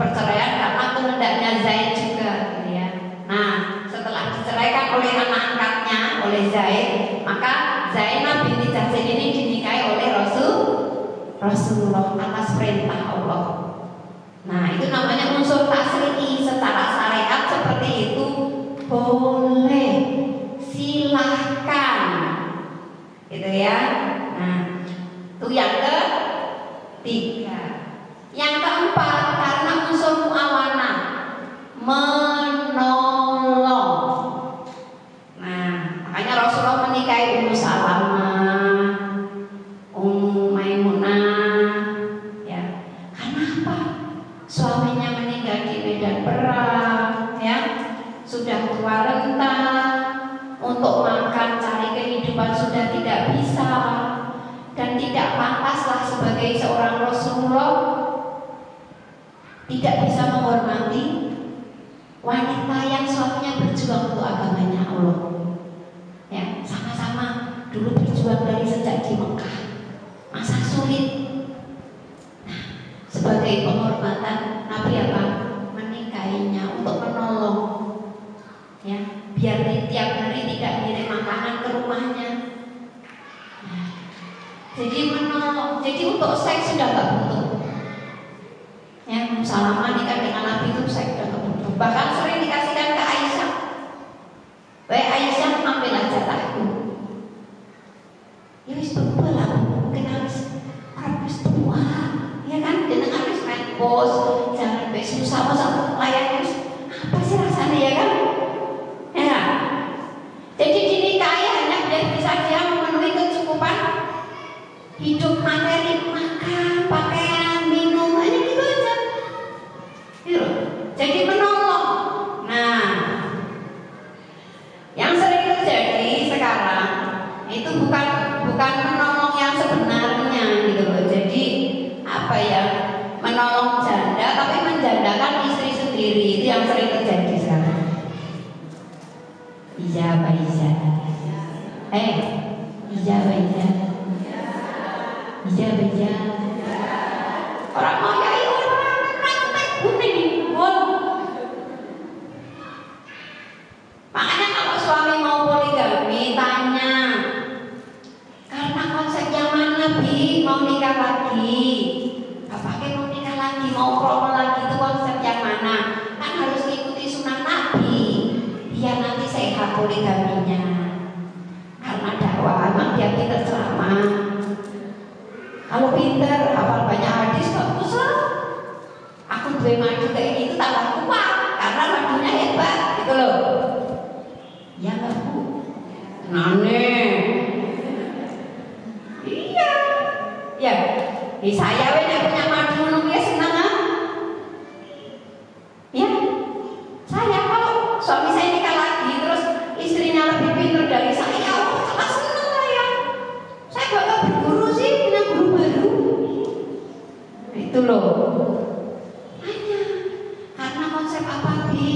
perceraian karena kehendaknya Zaid juga, gitu ya. Nah, setelah diceraikan oleh anak angkatnya oleh Zaid, maka Zainab binti Jahsin ini dinikahi oleh Rasulullah atas perintah Allah. Nah, itu namanya unsur tasri'i. Secara syariat seperti itu boleh, silahkan, gitu ya. Nah, itu yang ketiga. Yang keempat, karena unsur muawanah, menolong. Nah, makanya Rasulullah menikahi Ummu Salamah, Ummu Maimunah, ya. Karena apa? Suaminya meninggal di medan perang, ya, sudah tua renta, untuk makan cari kehidupan sudah tidak bisa, dan tidak pantaslah sebagai seorang Rasulullah tidak bisa menghormati wanita yang suaminya berjuang untuk agamanya Allah. Ya, sama-sama dulu berjuang dari sejak di Mekah, masa sulit. Nah, sebagai penghormatan Nabi apa? Menikahinya untuk menolong, ya, biar tiap hari tidak ngirim makanan ke rumahnya. Nah, jadi menolong. Jadi untuk seks sudah gak butuh. Ya, Salamah nikah dengan Nabi itu seks sudah gak butuh. Bahkan sering dikasihkan ke Aisyah. Wahai Aisyah, ambillah jatahku. Ya wis berubah lah, mungkin harus tua, ya kan? Dengan harus main bos, jangan besok sama-sama layan apa sih rasanya, ya kan? Ya. Jadi dinikahi hanya bisa dia memenuhi kecukupan hidup materi, makan, pakaian, minum, hanya gitu aja. Gitu. Jadi menolong. Nah, yang sering terjadi sekarang itu bukan menolong yang sebenarnya, gitu loh. Jadi apa ya? Menolong janda tapi menjandakan istri sendiri, itu yang sering terjadi sekarang. Ijabah. Orang mau ya orang kuning. Makanya kalau suami mau poligami tanya, karena konsep yang mana Bi mau nikah lagi? Bapaknya mau nikah lagi, mau promo lagi, itu konsep yang mana? Kan harus ikuti sunnah Nabi biar nanti sehat poligaminya. Karena dakwah memang dia pintar ceramah. Kalau pintar hafal banyak hadis bagus lah. Aku gue madu kayak gitu tambah kuat karena madunya hebat, gitu loh. Ya nggak Bu? Iya. Ya, saya punya madu ya senang ah. Ya, saya kalau suami saya nikah lagi terus istrinya lebih pintar dari saya, sangat senang saya. Saya bakal berguru sih, punya guru baru. Itu loh. Hanya karena konsep apa Bi?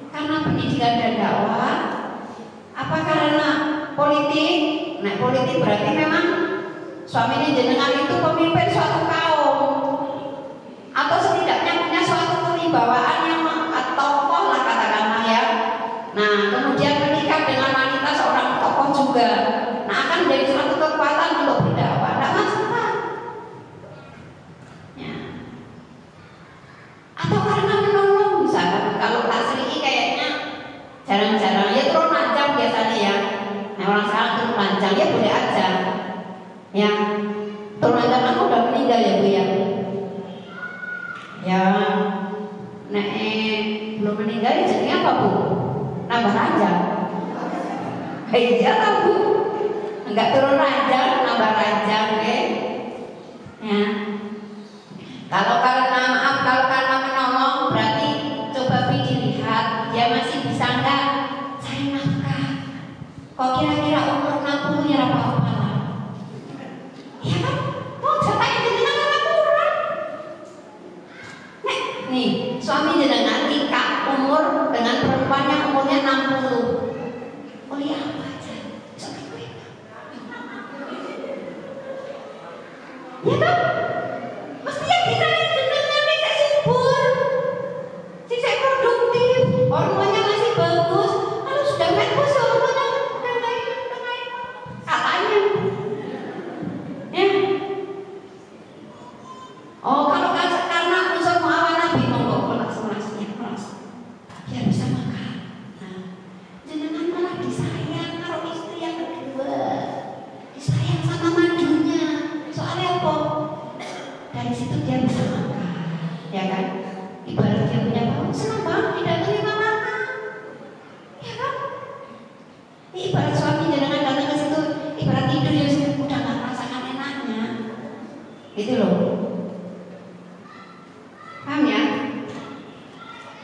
Karena pendidikan dan dakwah? Apa karena politik? Nah, politik berarti memang suami jenengan itu pemimpin suatu kaum, atau setidaknya punya suatu kewibawaan yang tokoh lah katakanlah ya. ranjang ya boleh aja. Ya, turun ranjang aku udah meninggal ya Bu ya. Ya, belum meninggal jadi apa Bu? Nambah ranjang. Iya tahu Bu. Enggak turun ranjang, nambah ranjang deh. Ya. Kalau karena menolong berarti coba dilihat dia masih bisa enggak cari nafkah. Kok kira-kira umur 60 ya apa-apa lah. Ya kan? Mau jatahnya jenengan apa kurang? Nih, suami jenengan nikah umur dengan perempuan yang umurnya 60. Kuliah apa aja? Ya kan? Mesti yang kita jenengan saya subur, saya produktif, hormonnya masih bagus. Kalau sudah menopause hormonnya udah lain katanya. Ya. Oh kalau karena unsur muawanah monggo kelas-kelasnya biar bisa makan. Nah, jenengan malah disayang kalau istri yang kedua, disayang sama madunya. Soalnya apa? Dari situ dia bisa makan, ya kan? Ibarat dia punya bapak, senang banget tidak terima makan, ya kan? Ibarat suami jangan datang ke situ, ibarat tidur dia udah nggak merasakan enaknya, gitu loh. Paham ya?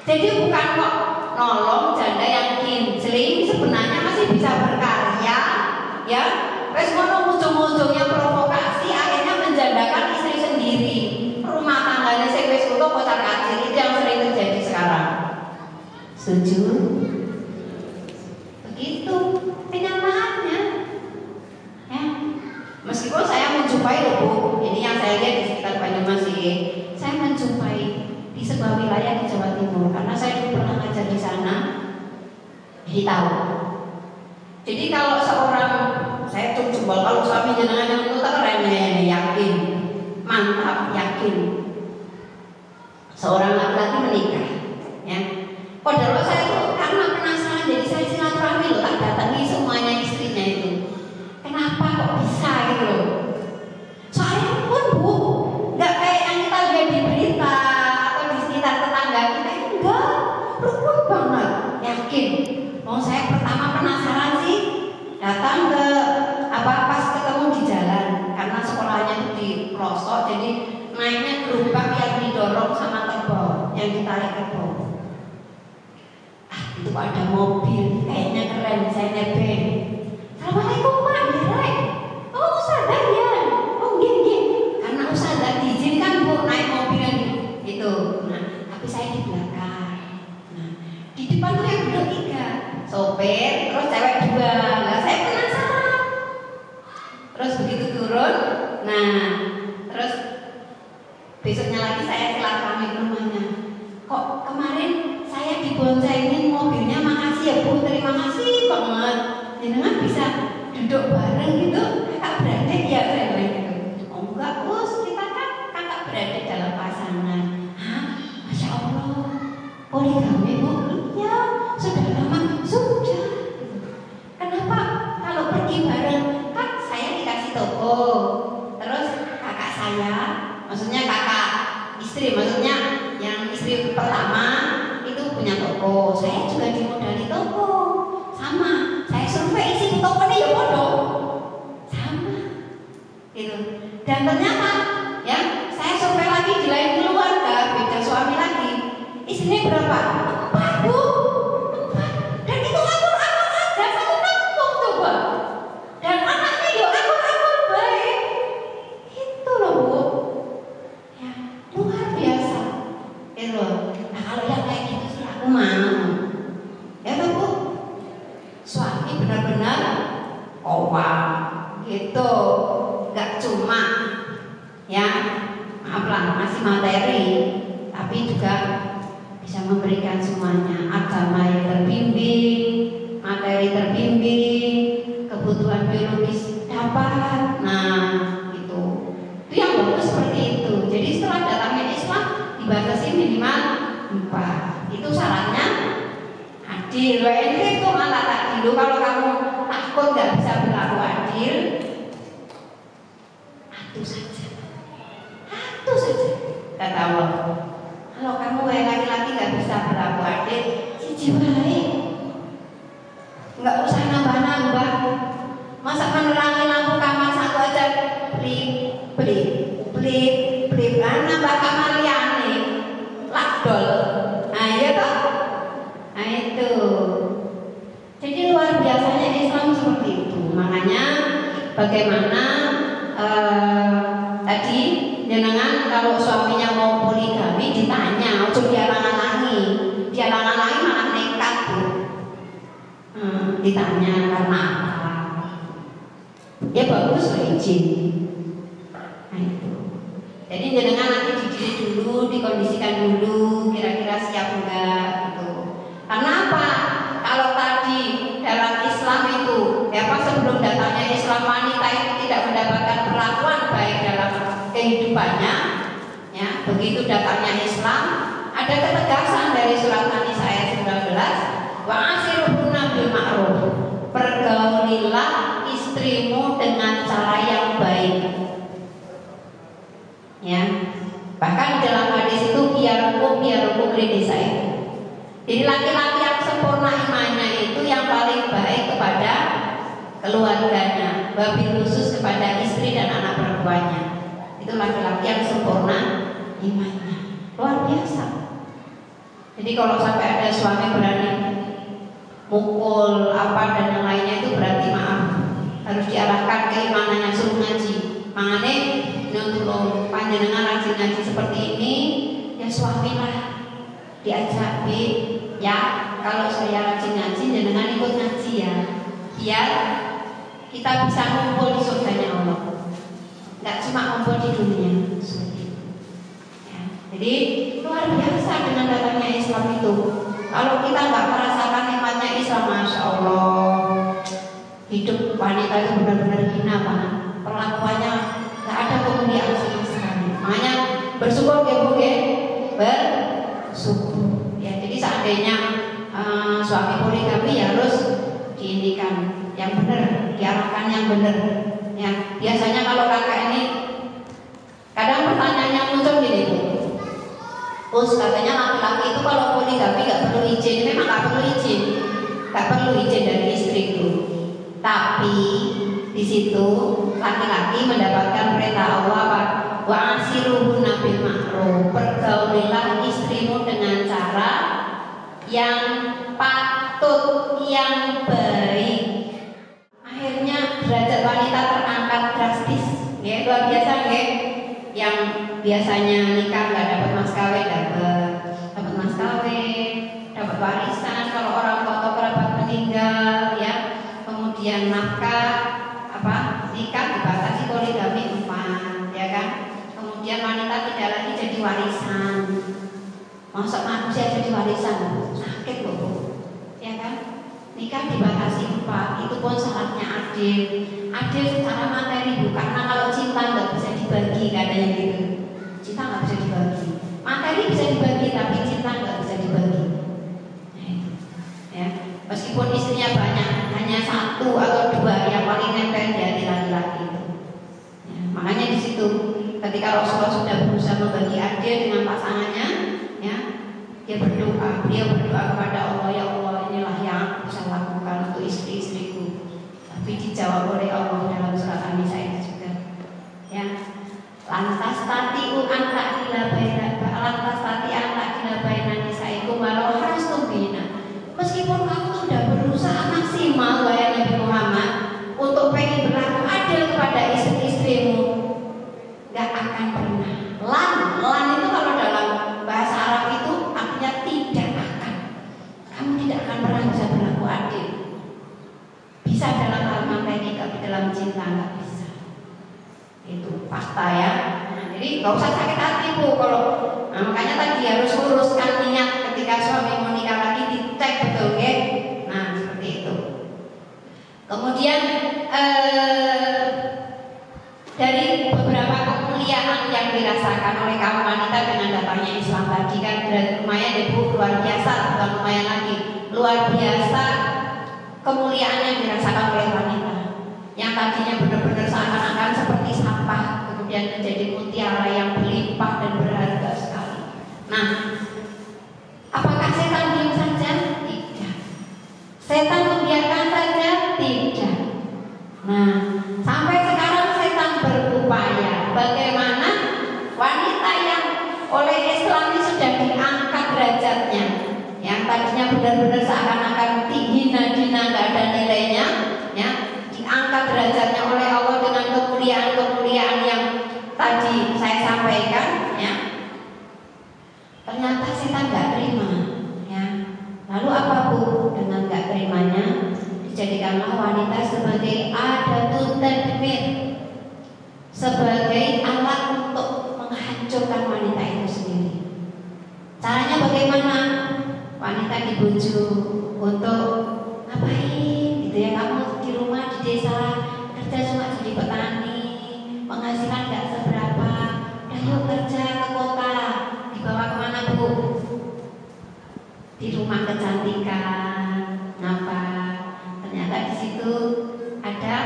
Jadi bukan kok nolong janda yang kincling, sebenarnya masih bisa berkarya, ya. Wes ngono ujung-ujungnya provokasi, akhirnya menjandakan istri sendiri. Rumah tangganya sing wis kutuk kocar kacir, itu yang sering terjadi sekarang. Setuju? Begitu kenyataannya. Ya. Meskipun saya menjumpai loh Bu, ini yang saya lihat di sekitar Banyumas ini, saya menjumpai di sebuah wilayah di Jawa Timur karena saya dulu pernah ngajar di sana. Jadi tahu. Jadi kalau seorang, saya tuh jempol kalau suami jenengan yang itu keren yakin, mantap yakin. Seorang laki-laki menikah, ya. Padahal saya itu karena penasaran, jadi saya silaturahmi loh, tak datangi semuanya istrinya itu. Kenapa kok bisa gitu loh? Soalnya pun Bu, nggak kayak yang kita lihat di berita atau di sekitar tetangga kita itu enggak, rukun banget, yakin. Mau saya pertama penasaran sih, datang ke pas ketemu di jalan karena sekolahnya itu di pelosok, jadi naiknya gerobak yang didorong sama kerbau, yang ditarik kerbau. Itu ada mobil, kayaknya keren, saya nebeng. Assalamualaikum Pak, ya. Oh ustazah ya, oh gini. Karena ustazah diizinkan Bu naik mobil yang itu. Nah, tapi saya di belakang. Nah, di depan tuh yang duduk 3, sopir, terus cewek 2. Nah, saya penasaran. Terus begitu turun, nah, terus besoknya lagi saya silaturahmi ke rumahnya. Kok kemarin saya diboncengin mobilnya, makasih ya Bu, terima kasih banget. Jenengan bisa duduk bareng gitu, kakak beradik ya saya bilang gitu. Oh enggak Bos, kita kan kakak beradik dalam pasangan. Hah? Masya Allah, poligami Bu? Iya, sudah lama, sudah. Kenapa kalau pergi bareng? Kan saya dikasih toko, terus kakak saya, maksudnya kakak istri, maksudnya yang istri pertama itu punya toko, saya juga dimodali toko, sama. Saya survei isi tokonya ya bodoh, sama, gitu. Dan ternyata, ya, saya survei lagi di lain keluarga, beda suami lagi, istrinya berapa? 4 Bu, 4. Dan itu akur-akur aja, satu kampung coba. Dan anaknya ya akur-akur baik, itu loh Bu, ya luar biasa, itu. Nah kalau yang kayak gitu sih aku mau, ya toh Bu. Suami benar-benar kowal gitu, gak cuma ya maaflah masih materi, tapi juga bisa memberikan semuanya, agama yang terbimbing, materi terbimbing, kebutuhan biologis dapat. Nah itu yang bagus seperti itu. Jadi setelah datangnya Islam dibatasi minimal 4, itu syaratnya adil. Itu malah tak adil. Kalau kamu takut nggak bisa berlaku adil, adil, atuh saja, kata Allah. Kalau kamu laki-laki nggak bisa berlaku adil, siji wae, nggak usah nambah-nambah. Masa menerangi lampu kamar satu aja, beli, nambah kamar liane, lakdol. Nah iya toh, nah itu. Jadi luar biasanya Islam seperti itu. Makanya bagaimana tadi jenengan kalau suaminya mau poligami ditanya, ojo dialang-alangi malah nekat tuh. Ditanya karena apa? Ya bagus loh izin. Nah itu. Jadi jenengan nanti dididik dulu, dikondisikan dulu, kira-kira siap enggak gitu. Karena apa? Kalau tadi dalam Islam itu, sebelum datangnya Islam wanita itu tidak mendapatkan perlakuan baik dalam kehidupannya, ya begitu datangnya Islam ada ketegasan dari surat An-Nisa ayat 19, wa ashiruhunna bil ma'ruf, pergaulilah istrimu dengan cara yang baik. Ya, bahkan dalam hadis itu biar hukum lidisa itu. Jadi laki-laki yang sempurna imannya itu yang paling baik kepada keluarganya, wabil khusus kepada istri dan anak perempuannya. Itu laki-laki yang sempurna imannya, luar biasa. Jadi kalau sampai ada suami berani mukul apa dan yang lainnya itu berarti maaf, harus diarahkan keimanannya, suruh ngaji. Makanya untuk panjenengan rajin ngaji seperti ini, ya suamilah diajak ya kalau saya rajin ngaji jenengan ikut ngaji ya, biar kita bisa ngumpul di surganya Allah, nggak cuma ngumpul di dunia. Ya, jadi luar biasa dengan datangnya Islam itu. Kalau kita nggak merasakan nikmatnya Islam, masya Allah, hidup wanita itu benar-benar hina banget. Perlakuannya nggak ada kemuliaan sama sekali. Makanya bersyukur ya Bu ya, bersyukur. Ya, jadi seandainya suami poligami ya harus diindikan yang benar, diarahkan yang benar. Ya, biasanya kalau kakak ini kadang pertanyaannya muncul gini Bu, Us katanya laki-laki itu kalau poligami nggak perlu izin. Memang nggak perlu izin dari istri itu. Tapi di situ laki-laki mendapatkan perintah Allah apa? Wa ashiruhunna bil ma'ruf, pergaulilah istrimu dengan cara yang patut, yang baik. Akhirnya derajat wanita terangkat drastis, ya luar biasa ya. Yang biasanya nikah nggak dapat mas kawin, dapat mas kawin, dapat warisan kalau orang tua atau kerabat meninggal, ya. Kemudian nafkah nikah dibatasi poligami 4, ya kan. Kemudian wanita tidak lagi jadi warisan. Masa manusia jadi warisan, sakit loh Bu, ya kan. Nikah dibatasi 4, itu pun syaratnya adil secara materi Bu, karena kalau cinta nggak bisa dibagi, katanya gitu. Cinta nggak bisa dibagi, materi bisa dibagi tapi cinta nggak bisa dibagi. Nah, itu, ya. Meskipun istrinya banyak, hanya 1 atau 2 yang paling nempel di hati laki-laki itu. Ya, makanya di situ ketika Rasulullah sudah berusaha membagi adil dengan pasangannya, ya, beliau berdoa kepada Allah, ya Allah, inilah yang aku bisa lakukan untuk istri-istriku. Tapi dijawab oleh Allah dalam surat An-Nisa itu juga. Ya, lantas tati'u anta ila baina nisaikum walau harastum bina. Meskipun kamu sudah berusaha maksimal wahai Nabi Muhammad untuk pengen berlaku adil kepada istri-istrimu, gak akan pernah. Lan itu kalau dalam bahasa Arab itu artinya tidak akan. Kamu tidak akan pernah bisa berlaku adil. Bisa dalam hal materi, tapi dalam cinta nggak bisa. Itu fakta ya. Nah, jadi nggak usah sakit hati Bu kalau. Makanya tadi harus luruskan niat ketika suami mau nikah lagi, dicek betul ya. Nah seperti itu. Kemudian dari beberapa kemuliaan yang dirasakan oleh kaum wanita dengan datangnya Islam tadi kan lumayan ya Bu, luar biasa, bukan lumayan lagi, luar biasa kemuliaan yang dirasakan oleh wanita yang tadinya menjadi mutiara yang berlimpah dan berharga sekali. Nah, apakah setan diam saja? Tidak. Setan membiarkan saja? Tidak. Nah, sampai sekarang setan berupaya bagaimana wanita yang oleh Islam ini sudah diangkat derajatnya, yang tadinya benar-benar seakan-akan hina-hina, nggak ada nilainya, ya, diangkat derajatnya oleh Allah dengan kemuliaan-kemuliaan yang tadi saya sampaikan, ya. Ternyata setan nggak terima, ya. Lalu apa Bu? Dengan nggak terimanya, dijadikanlah wanita sebagai adatun tadbir, sebagai alat untuk menghancurkan wanita itu sendiri. Caranya bagaimana? Wanita dibujuk untuk ngapain gitu ya, kamu di rumah di desa kerja cuma jadi petani, penghasilan nggak seberapa, udah yuk kerja ke kota. Dibawa kemana Bu? Di rumah kecantikan. Ngapa? Ternyata di situ ada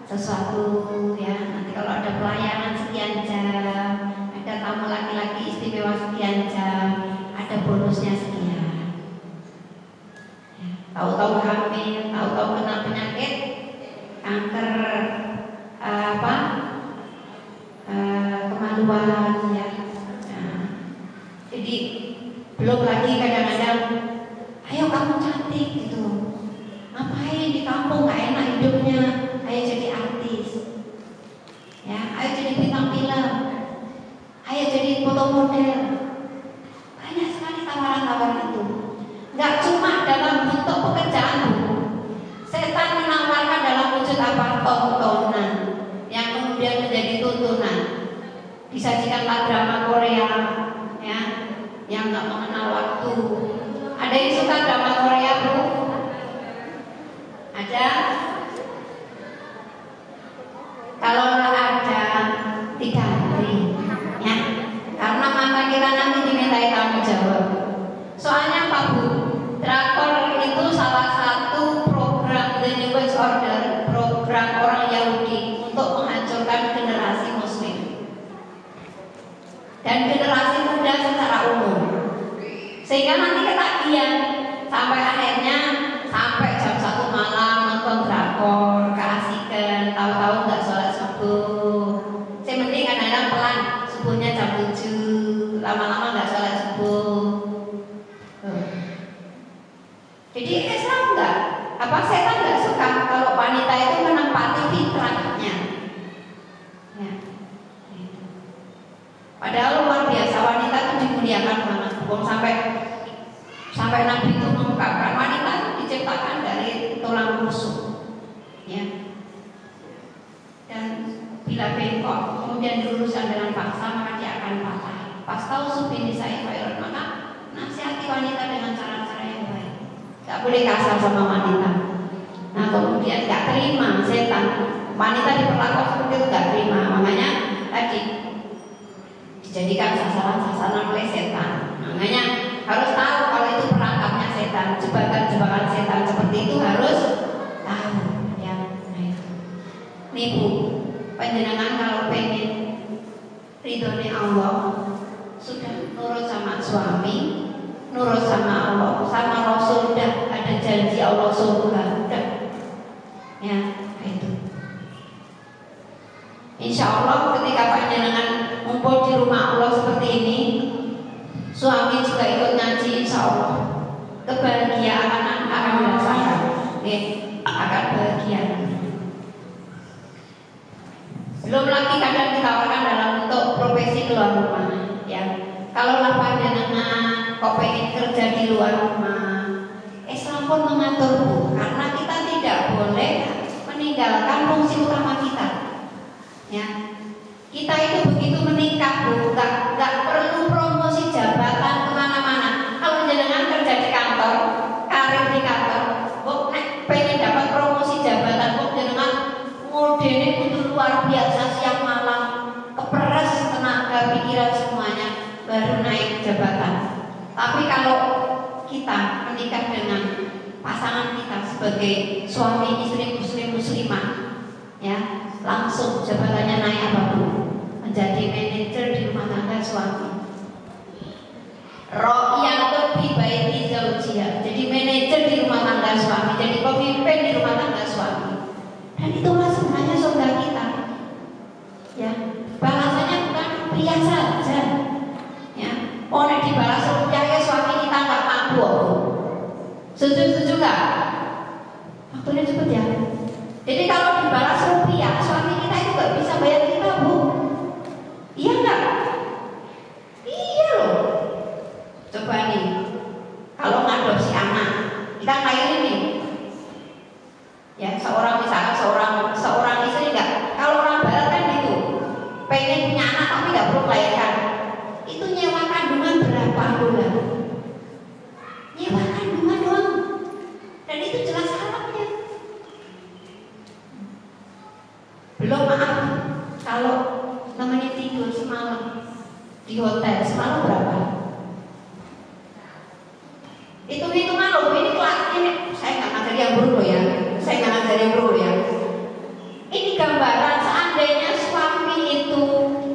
sesuatu, ya. Nanti kalau ada pelayanan sekian jam, ada tamu laki-laki istimewa sekian jam, ada bonusnya sekian. Tahu-tahu hamil, tahu-tahu kena penyakit kanker kemaluan, ya. Nah, jadi belum lagi kadang-kadang, ayo kamu cantik gitu, ngapain di kampung nggak enak hidupnya, ayo jadi artis, ya, ayo jadi bintang film, ayo jadi foto model. Banyak sekali tawaran-tawaran itu. Nggak cuma dalam bentuk pekerjaan Bu. Setan menawarkan dalam wujud apa? Tontonan yang kemudian menjadi tuntunan. Disajikanlah drama Korea, ya, yang nggak mengenal waktu. Ada yang suka drama Korea Bu? Ada? Kalau ada diganti, ya, karena mata kita nanti dimintai tanggung jawab. Soalnya Pak Bu, drakor itu salah satu program The New Age Order, program orang Yahudi untuk menghancurkan generasi Muslim dan generasi muda secara umum, sehingga nanti ketagihan sampai akhirnya sampai jam 1 malam nonton drakor, keasikan, tahu-tahu nggak sholat subuh. Saya mending kadang-kadang pelan, subuhnya jam 7, lama-lama nggak sholat subuh. Jadi Islam enggak, setan enggak suka kalau wanita itu menempati fitrahnya, ya. Padahal luar biasa wanita itu dimuliakan banget. Sampai Nabi itu mengungkapkan wanita itu diciptakan dari tulang rusuk, ya. Dan bila bengkok kemudian diluruskan dengan paksa maka dia akan patah. Pas tahu subini saya maka nasihati wanita dengan cara-cara yang baik. Gak boleh kasar sama wanita. Nah kemudian gak terima setan, wanita diperlakukan seperti itu gak terima. Makanya tadi dijadikan sasaran-sasaran oleh setan. Makanya harus tahu kalau itu perangkapnya setan, jebakan-jebakan setan seperti itu harus tahu, ya. Nah itu. Nih Bu, panjenengan kalau pengen ridhonya Allah, sudah nurut sama suami, nurut sama Allah, sama Rasul, udah ada janji Allah surga, udah, ya, itu. Insya Allah ketika panjenengan ngumpul di rumah Allah seperti ini, suami juga ikut ngaji, insya Allah kebahagiaan akan dirasakan, akan bahagia. Belum lagi kadang ditawarkan dalam bentuk profesi keluar rumah, ya. Kalau panjenengan kok pengen kerja di luar rumah, Islam pun mengatur Bu, karena kita tidak boleh meninggalkan fungsi utama kita, ya. Kita itu begitu menikah Bu, nggak perlu promosi jabatan kemana-mana. Kalau jenengan kerja di kantor, karir di kantor, kok pengen dapat promosi jabatan, kok jenengan modelnya itu luar biasa, siang malam, keperes tenaga, pikiran semuanya, baru naik jabatan. Tapi kalau kita menikah dengan pasangan kita sebagai suami istri muslim muslimah, ya, langsung jabatannya naik apa Bu? menjadi manajer di rumah tangga suami. Ro'iyatun fi baiti zawjiha, jadi manajer di rumah tangga suami, jadi pemimpin di rumah tangga suami. Dan itulah sebenarnya surga kita. Ya, balasannya bukan pria saja. Ya, oh nek dibalas rupiah ya suami kita nggak mampu. Setuju nggak? Waktunya cepet ya. Jadi kalau dibalas rupiah, suami kita itu nggak bisa bayar kita, Bu. Iya nggak? Iya loh. Coba nih, kalau ngadopsi anak, kita kayak ini. Ya, misalkan seorang istri nggak. Kalau orang barat kan gitu, pengen punya anak tapi nggak perlu melahirkan. Itu nyewa kandungan berapa bulan? Nyewa kandungan doang. Dan itu jelas haramnya. Belum maaf, kalau namanya tidur semalam di hotel, semalam berapa? Hitung-hitungan loh, ini kelas ini saya nggak ngajari yang buruk loh ya. Saya nggak ngajari yang buruk ya. Ini gambaran seandainya suami itu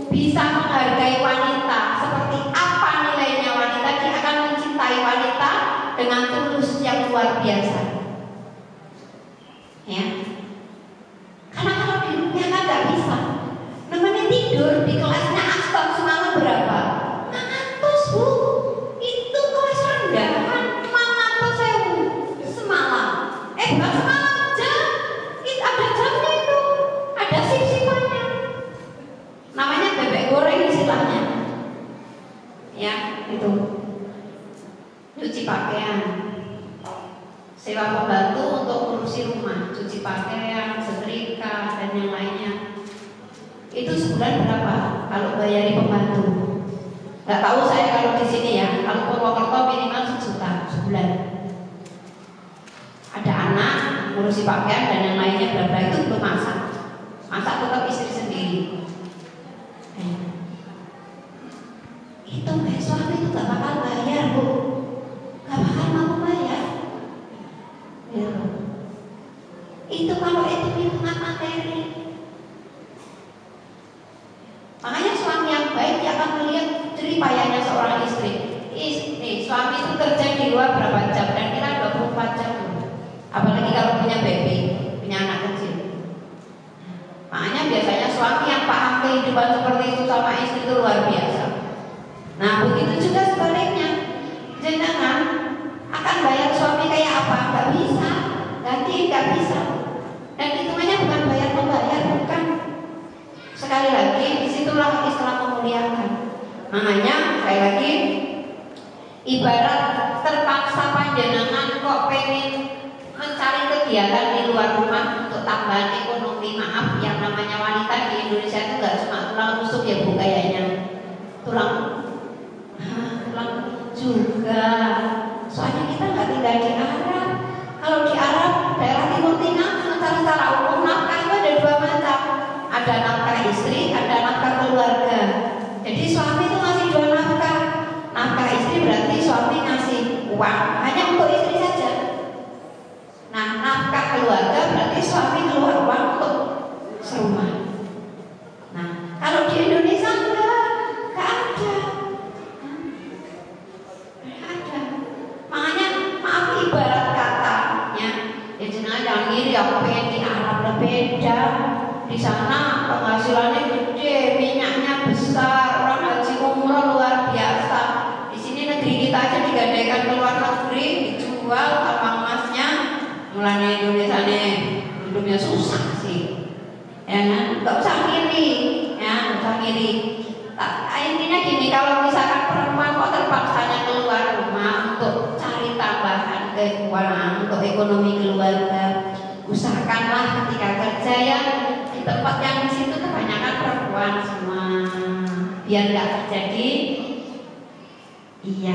bisa menghargai wanita seperti apa nilainya wanita, dia akan mencintai wanita dengan tulus yang luar biasa. Ya. Karena kalau di dunia kan nggak bisa. Namanya tidur di kelasnya Aston semalam berapa? 600, Bu. Itu kelas rendahan. Bukan semalam, jam. Itu ada jamnya itu. Ada sip-sipannya. Namanya bebek goreng istilahnya. Ya, itu. Cuci pakaian. Sewa pembantu untuk ngurusi rumah, cuci pakaian, setrika, dan yang lainnya. Itu sebulan berapa kalau bayari pembantu? Gak tahu saya kalau di sini ya. Kalau Purwokerto minimal 1 juta sebulan. Ada anak, ngurusi pakaian dan yang lainnya berapa, itu belum masak. Masak tetap istri sendiri. Itu suami itu gak bakal bayar, Bu. Gak bakal mampu bayar. Ya. Itu kalau itu hitungan materi. Makanya suami yang baik dia akan melihat jeripayahnya seorang istri. Suami itu kerja di luar berapa jam, dan kita 24 jam. Apalagi kalau punya baby, punya anak kecil. Makanya biasanya suami yang paham kehidupan seperti itu sama istri itu luar biasa. Nah, begitu juga sebaliknya. Jenengan akan bayar suami kayak apa? Gak bisa, ganti gak bisa. Dan hitungannya bukan bayar membayar, bukan. Sekali lagi, disitulah istilah memuliakan. Makanya sekali lagi, ibarat terpaksa panjenengan kok pengen mencari kegiatan di luar rumah untuk tambahan ekonomi. Maaf, yang namanya wanita di Indonesia itu gak cuma tulang rusuk ya, Bu, kayaknya tulang juga. Soalnya kita gak tinggal di Arab. Kalau di Arab, daerah Timur Tengah, secara umum nafkah itu ada 2 macam. Ada nafkah istri, ada nafkah keluarga. Jadi suami itu ngasih 2 nafkah. Nafkah istri berarti suami ngasih uang hanya untuk istri saja. Nah, nafkah keluarga berarti suami keluar uang untuk serumah. Nah, kalau di Indonesia enggak ada. Makanya maaf, ibarat katanya, ya jangan ngiri, aku pengen di Arab beda. Di sana penghasilannya gede, minyaknya besar, orang haji umroh luar biasa. Di sini negeri kita aja digadaikan ke luar negeri, dijual tambang emasnya. Mulanya Indonesia nih hidupnya susah sih, ya kan? Gak usah ngiri, ya, gak usah ngiri. Intinya gini, kalau misalkan perempuan kok terpaksanya keluar rumah untuk cari tambahan keuangan untuk ekonomi keluarga, usahakanlah ketika kerja ya di tempat yang di situ kebanyakan perempuan semua, biar nggak terjadi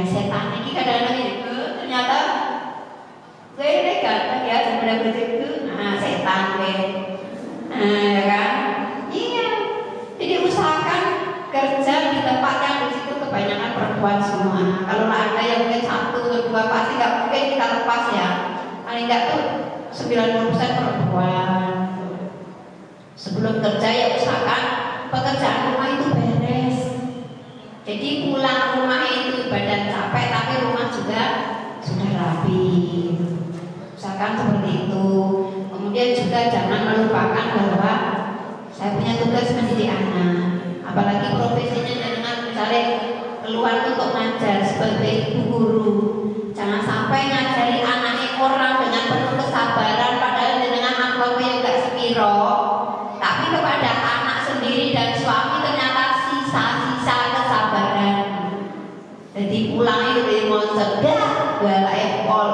setan ini kadang-kadang itu ternyata gue ganteng ya sebenarnya begitu, setan gue, ya kan? Iya, jadi usahakan kerja di tempat yang di situ kebanyakan perempuan semua. Kalau ada yang mungkin 1 atau 2 pasti nggak mungkin kita lepas ya. Paling nggak tuh 90% perempuan. Sebelum kerja ya usahakan pekerjaan rumah itu beres. Jadi pulang rumah itu badan capek tapi rumah juga sudah rapi. Misalkan seperti itu. Kemudian juga jangan melupakan bahwa saya punya tugas mendidik anak. Apalagi profesinya dengan misalnya keluar untuk ngajar sebagai ibu guru. Jangan sampai ngajari anaknya orang dengan penuh kesabaran padahal dengan amplop yang gak sepiro. Tapi kepada anak sendiri dan suami ternyata sisa-sisa kesabaran. Jadi pulang itu dari mau segar galak ekol.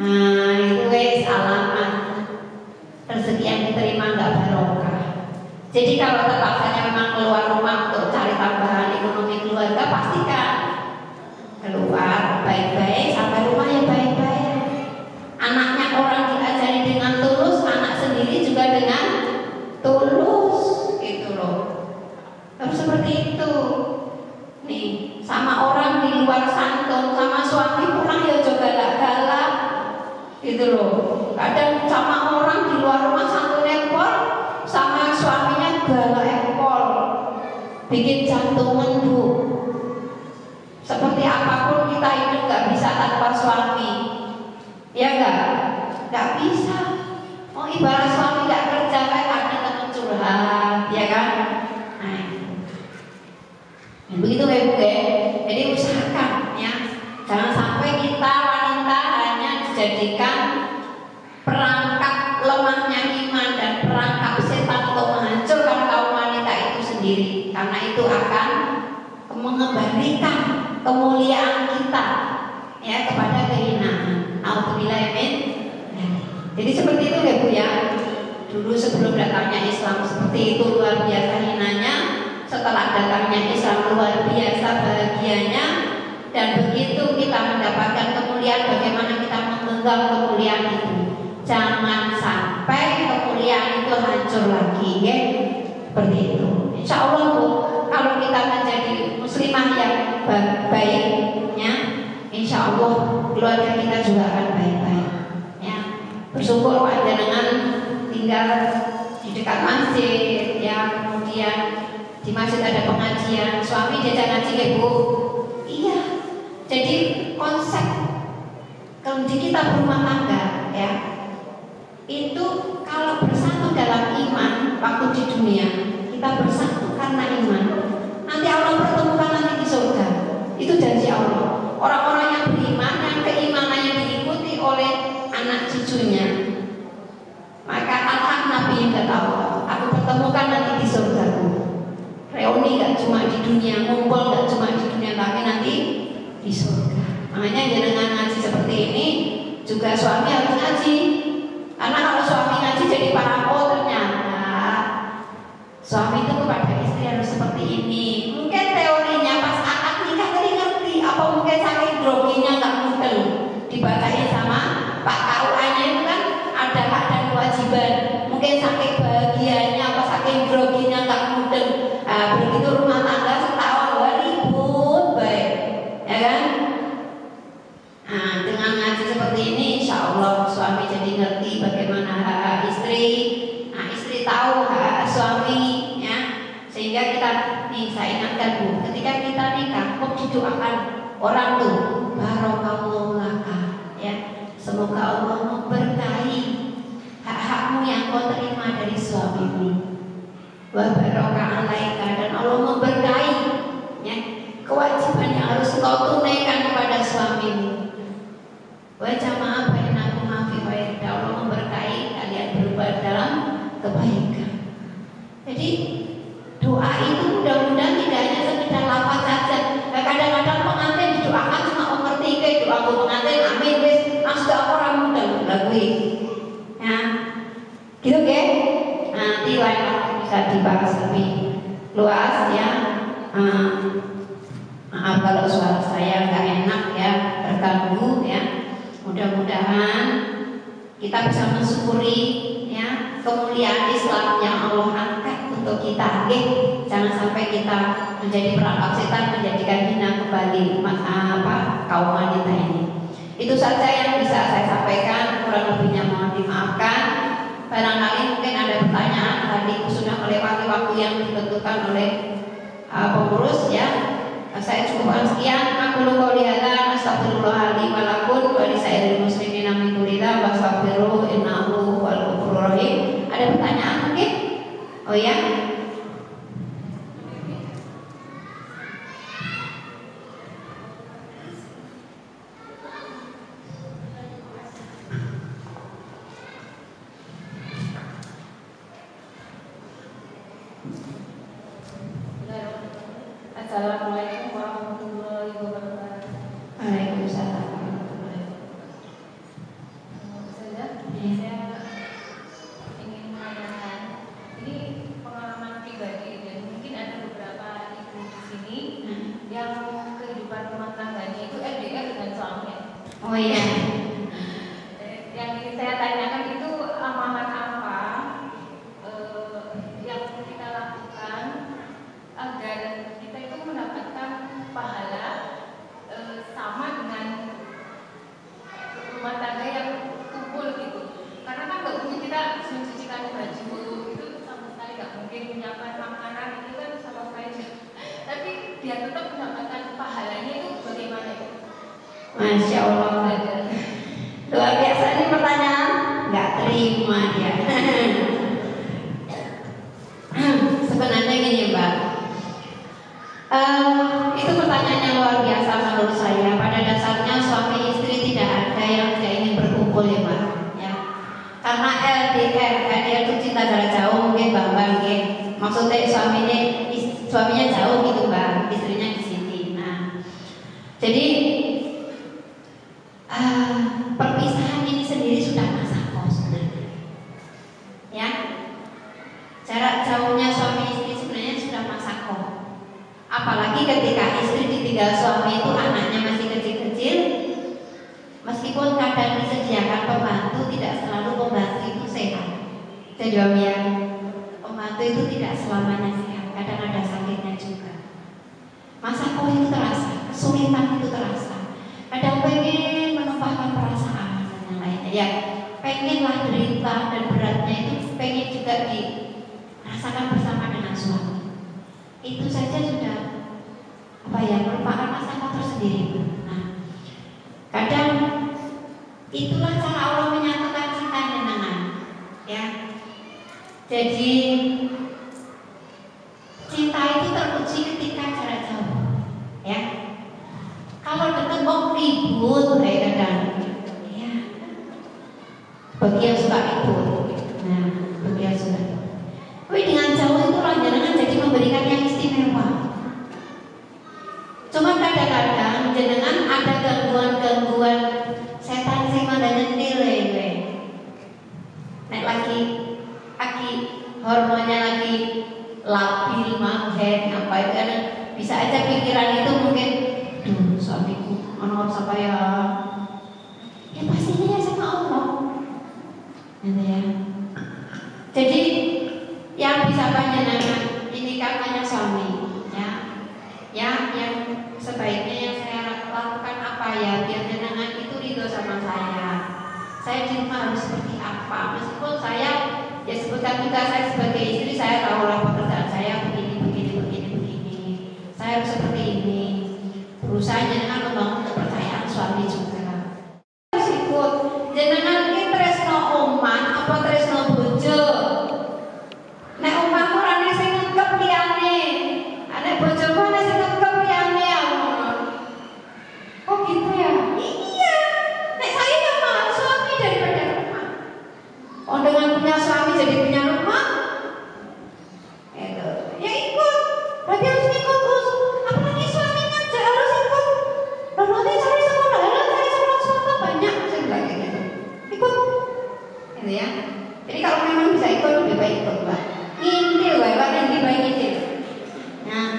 Nah itu guys alamat rezeki yang diterima nggak barokah. Jadi kalau terpaksanya memang keluar rumah untuk cari tambahan ekonomi keluarga, pastikan keluar baik-baik sampai rumah ya baik-baik. Anaknya orang diajari dengan tulus, anak sendiri juga dengan tulus, gitu loh. Harus seperti itu. Nih, sama orang di luar santun, sama suami pulang ya juga galak-galak, gitu loh. Kadang sama orang di luar rumah santun ekor, sama suaminya galak ekor, bikin jantungan bu. Seperti apapun kita hidup gak bisa tanpa suami, ya gak bisa. Oh ibarat suami gak kerja kayak ada teman curhat, ya kan? Nah, begitu ya bu ya. Jadi usahakan ya, jangan sampai kita wanita hanya dijadikan perangkap lemahnya iman dan perangkap setan untuk menghancurkan kaum wanita itu sendiri, karena itu akan mengembalikan kemuliaan kita ya kepada kehinaan. Alhamdulillah amin. Jadi seperti itu ya bu ya. Dulu sebelum datangnya Islam seperti itu luar biasa hinanya, setelah datangnya Islam luar biasa bahagianya, dan begitu kita mendapatkan kemuliaan bagaimana kita menggenggam kemuliaan itu. Jangan sampai kemuliaan itu hancur lagi ya. Seperti itu. Insya Allah bu, kalau kita menjadi muslimah yang baik ya, insya Allah keluarga kita juga akan baik-baik ya. Bersyukur aja dengan tinggal di dekat masjid ya, kemudian di masjid ada pengajian, suami diajak ngaji ya bu. Iya, jadi konsep kalau di kita berumah tangga ya, itu kalau bersatu dalam iman waktu di dunia, kita bersatu karena iman, nanti Allah pertemukan nanti di surga. Itu janji Allah. Orang-orang yang beriman, yang keimanannya diikuti oleh anak cucunya, maka anak Nabi yang kata Allah, aku pertemukan nanti di surga. Reuni gak cuma di dunia, ngumpul gak cuma di dunia, tapi nanti di surga. Makanya dengan ngaji seperti ini juga suami harus ngaji. Karena kalau suami ngaji jadi parako, ternyata suami itu kepada istri harus seperti ini. Mungkin teorinya pas akad nikah tadi ngerti, apa mungkin saking groginya nggak mungkin dibacain sama Pak KUA-nya itu kan ada hak dan kewajiban. Mungkin saking bahagianya, apa saking groginya nggak mungkin. Nah, begitu rumah tangga setahun ribut baik, ya kan? Nah, dengan ngaji seperti ini, insya Allah suami jadi ngerti bagaimana hak istri. Nah, istri tahu hak suami, ya. Sehingga kita nih, saya ingatkan bu, ketika kita nikah, kok didoakan orang tuh, barokallahu laka, ya. Semoga Allah memberkahi hak-hakmu yang kau terima dari suamimu. Wa barokah alaika, dan Allah memberkahi, ya, kewajiban yang harus kau tunaikan kepada suamimu. Wa jama'a bainakuma fi khairin, Allah memberkahi kalian berbuat dalam kebaikan. Jadi doa itu mudah-mudahan tidak hanya sekedar lafaz saja. Kadang-kadang pengantin didoakan cuma mengerti ke doa pengantin amin wis langsung orang mudah lakuin. Ya. Gitu ke? Nanti lain waktu bisa dibahas lebih luas ya. Maaf kalau suara saya nggak enak ya, terganggu ya. Mudah-mudahan kita bisa mensyukuri ya kemuliaan Islam yang Allah angkat untuk kita. Jangan sampai kita menjadi perangkap setan, menjadikan hina kembali kaum wanita ini. Itu saja yang bisa saya sampaikan, kurang lebihnya mohon dimaafkan. barangkali mungkin ada pertanyaan tadi sudah melewati waktu yang ditentukan oleh pengurus ya. Saya cukupkan sekian. Aku qouli hadza astaghfirullah li wa lakum wa li sairil muslimin min kulli dzamb wastaghfiruhu innahu huwal ghafurur rahim. Ada pertanyaan mungkin? Oh ya. Assalamualaikum warahmatullahi wabarakatuh. Waalaikumsalam warahmatullahi wabarakatuh. Saya ingin menanyakan, ini pengalaman pribadi dan mungkin ada beberapa ibu di sini yang kehidupan rumah tangganya itu LDR dengan suaminya. Oh iya. Yang ingin saya tanyakan itu amalan apa yang kita lakukan agar kita itu mendapatkan pahala sama dengan rumah tangga yang kumpul gitu. Karena kan nggak mungkin kita mencucikan baju itu sama sekali nggak mungkin, menyiapkan makanan itu kan sama sekali. Tapi dia tetap mendapatkan pahalanya itu bagaimana ya? Masya Allah. Luar biasa ini pertanyaan. Nggak terima dia. Sebenarnya gini Mbak. Itu pertanyaan yang luar biasa menurut saya. Pada dasarnya suami istri tidak ada yang tidak ingin berkumpul ya Mbak. Ya. Karena LDR itu cinta jarak jauh mungkin Bang ya. Maksudnya suaminya jauh gitu Mbak, istrinya di sini. Nah, jadi perpisahan ini sendiri sudah masalah sebenarnya. Ya, jarak jauhnya suami istri sebenarnya sudah masalah. Apalagi ketika istri ditinggal suami itu anaknya masih kecil-kecil, meskipun kadang disediakan pembantu, tidak selalu pembantu itu sehat. Jadi ya, pembantu itu tidak selamanya sehat, kadang ada sakitnya juga. Masalah itu terasa, kesulitan itu terasa. Kadang pengen menumpahkan perasaan dan yang lainnya. Ya, pengenlah derita dan beratnya itu pengen juga dirasakan bersama dengan suami. Itu saja sudah merupakan masalah tersendiri. Nah, kadang itulah cara Allah menyatukan cinta jenengan. Ya, jadi cinta itu teruji ketika jarak jauh. Ya, kalau dekat mau ribut kayak kadang. Ya, bagi yang suka ribut. Nah, bagi yang suka. Tapi dengan jauh itu jenengan jadi memberikan yang istimewa. Cuma kadang-kadang jenengan ada gangguan-gangguan setan sing mandang nyentil kowe. Nek lagi hormonnya lagi labil magnet apa itu kan bisa aja pikiran itu mungkin duh suamiku ono apa ya. Ya pastinya ya sama Allah. Gitu ya. Jadi yang bisa panjenengan ini kan hanya suami ya. Yang sebaiknya yang saya lakukan apa ya biar jenengan itu ridho sama saya. Saya di rumah harus seperti apa? Meskipun saya ya sebutkan juga saya sebagai istri saya tahulah pekerjaan saya begini. Saya harus seperti ini. Berusaha jenengan membangun kepercayaan suami juga. Harus ikut jenengan ini tresno oman apa tresno bojo. Nek omahmu ora nek sing ngekep liyane. Nek bojomu nek sing ngekep liyane ya. Oh gitu ya. Iya. Nek saya yang mau suami daripada rumah. Oh dengan punya suami jadi punya rumah. Itu. Ya ikut. Berarti harus ikut terus. Apalagi suaminya harus ikut. Lalu nanti cari sekolah, cari sekolah swasta banyak. Saya bilang kayak gitu. Ikut. Gitu ya. Jadi kalau memang bisa ikut lebih baik ikut Mbak. Ngintil wae, Pak, yang lebih baik ngintil. Nah,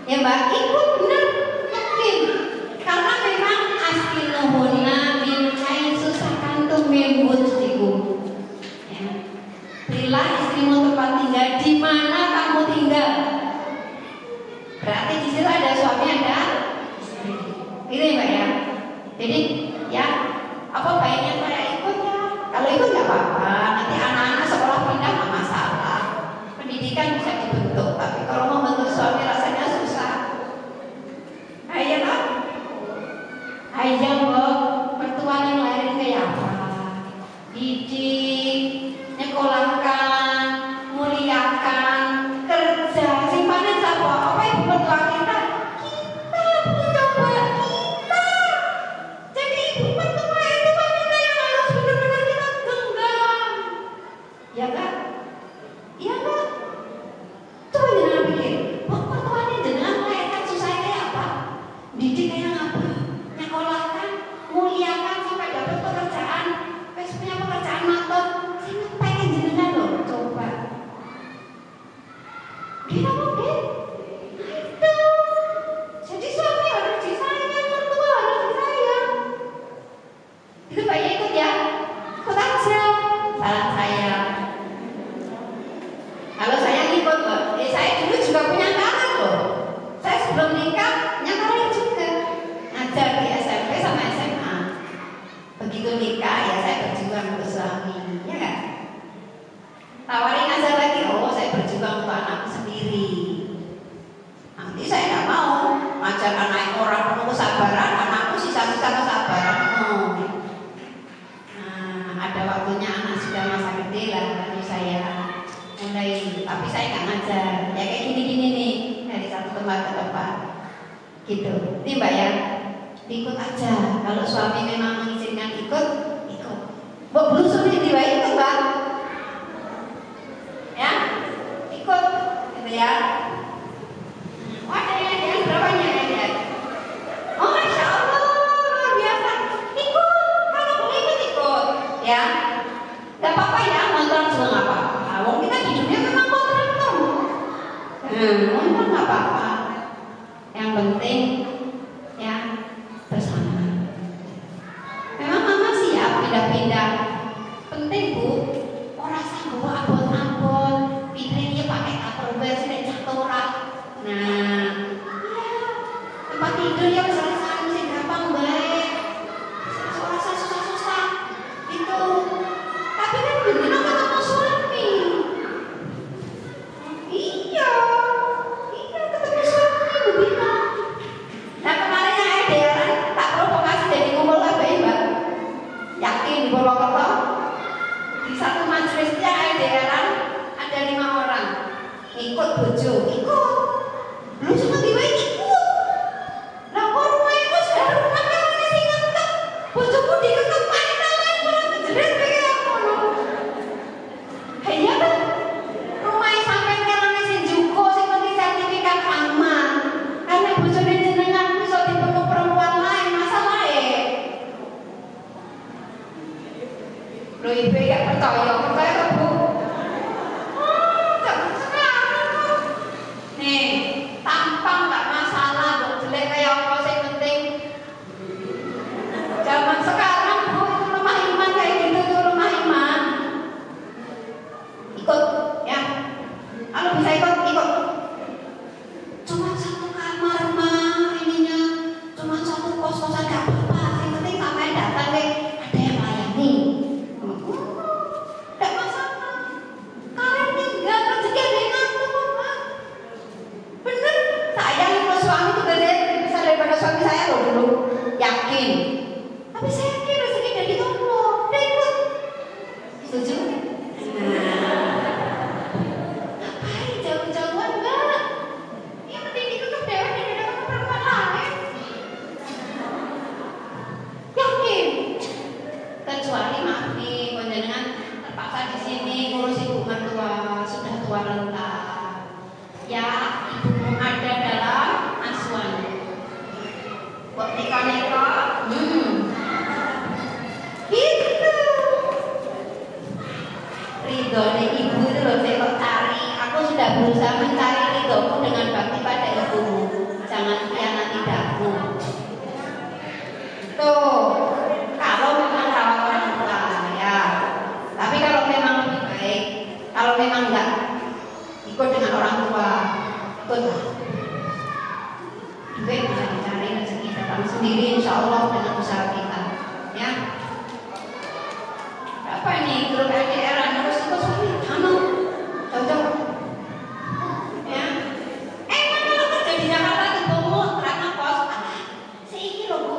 ya Mbak, ikut benar, yakin. Karena memang askinuhunna min haitsu sakantum min wujdikum. Ya. Berilah istrimu tempat tinggal di mana kamu tinggal. Berarti di situ ada suami, ada istri. Gitu ya Mbak ya. Jadi ya, apa baiknya saya ikut ya? Kalau ikut nggak apa-apa. Ayo mbok, mertua yang lahirin kayak apa? Didik, nyekolahkan, muliakan, kerja, simpanan siapa? Apa ibu mertua kita? Kita coba kita. Jadi ibu mertua itu wanita yang harus benar-benar kita genggam. Ya kan? Iya kan? Coba jangan pikir, mertuanya jenengan melahirkan susah kayak apa? Didik kayak apa? Nyekolahkan, muliakan sampai dapat pekerjaan, wes punya pekerjaan maton, saya pengen jenengan loh, coba. Gila mungkin? Itu. Jadi suami harus disayang, mertua harus disayang. Itu baiknya ikut ya, ikut aja. Saran saya. Kalau saya ikut, saya dulu juga punya karir loh. Saya sebelum nikah punya karir juga. Ngajar di SMP sama SMA. Begitu nikah ya saya berjuang untuk suami, ya kan? Tawarin ngajar lagi, oh saya berjuang untuk anakku sendiri. Nanti saya nggak mau ngajar anak orang penuh kesabaran, anakku sisa-sisa kesabaran. Oh. Nah, ada waktunya anak sudah masa gede lah, lalu saya mulai, tapi saya nggak ngajar. Ya kayak gini-gini nih, dari satu tempat ke tempat. Gitu. Ini Mbak ya. Ikut aja. Kalau suami memang mengizinkan ikut, ikut. Mbak belum sudah diwai ikut Mbak. Ya, ikut, gitu ya. Wah, ada berapanya ya? Oh, Masya Allah, luar biasa. Ikut, kalau boleh ikut, ya. Gak apa-apa ya, nonton juga nggak apa-apa. Wong kita di dunia memang kontraktor. Nonton nggak apa-apa. Yang penting ya bersama. Memang mama siap pindah-pindah. Penting bu, orang sanggup abot-abot, pikirnya pakai tupperware sudah jatuh orang. Nah, ya, tempat tidur ya besar-besar mesti gampang baik. Rasa susah-susah itu. Tapi kan bener ketemu suami. Iya ketemu suami begitu. Nah kemarin yang edaran tak provokasi jadi ngumpul kabeh Mbak. Yakin di Purwokerto di satu majelisnya edaran ada 5 orang ikut bojo, ikut. Belum cuma tiba ikut. Lah kok rumah itu sudah rumah kan sing ngekep. Bojoku dikekep jelas pikir aku iya kan rumahnya sampai kelane sing juko sing penting sertifikat aman karena bojone jenengan bisa dipeluk perempuan lain masalahe lho ibu gak percaya kok bu jangan sekarang nih tampang gak masalah kok jelek kayak apa sing penting zaman sekarang bu rumah iman kayak gitu tuh rumah iman ikut ya kalau bisa ikut cuma satu kamar mah ininya cuma satu kos-kosan gak apa-apa yang penting sampai datang deh ada yang layani gak masalah kalian tinggal rezeki ada yang ngatur bener saya ikut suami tuh gede lebih besar daripada suami saya loh dulu yakin tapi saya yakin rezeki dari Allah udah ikut setuju? Ngapain jauh-jauhan Mbak? Yang penting ditutup dewan dan tidak ketemu perempuan lain. Yakin? Kecuali maaf nih, panjenengan terpaksa di sini ngurus ibu mertua sudah tua renta. Ya, ibumu ada dalam asuhan. Buat nikah-nikah, gitu. Ridhonya ibu itu loh saya cari. Aku sudah berusaha mencari ridhomu dengan bakti pada ibumu. Jangan khianati daku. Tuh, kalau memang rawat orang tua ya. Tapi kalau memang lebih baik, kalau memang enggak ikut dengan orang tua, ikutlah. Duit bisa dicari rezeki datang sendiri, insya Allah dengan usaha kita. Ya. Apa ini grup LDR harus ikut suami kamu cocok ya emang kalau kerja di Jakarta di Bomo karena kos sih loh bu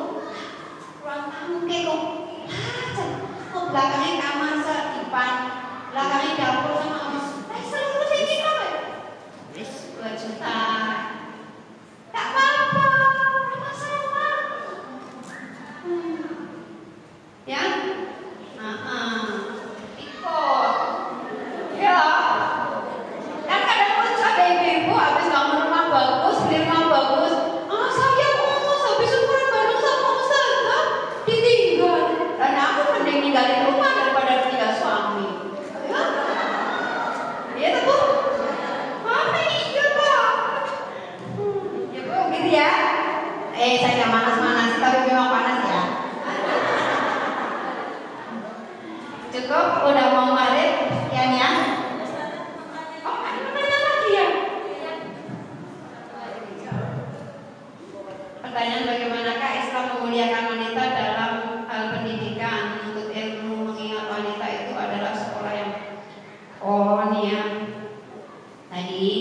Saya nggak manas-manas, tapi memang panas ya. Cukup, udah mau maghrib, sekian ya. Oh, ada pertanyaan lagi ya? Pertanyaan, bagaimanakah Islam memuliakan wanita dalam hal pendidikan, menuntut ilmu, mengingat wanita itu adalah sekolah yang tadi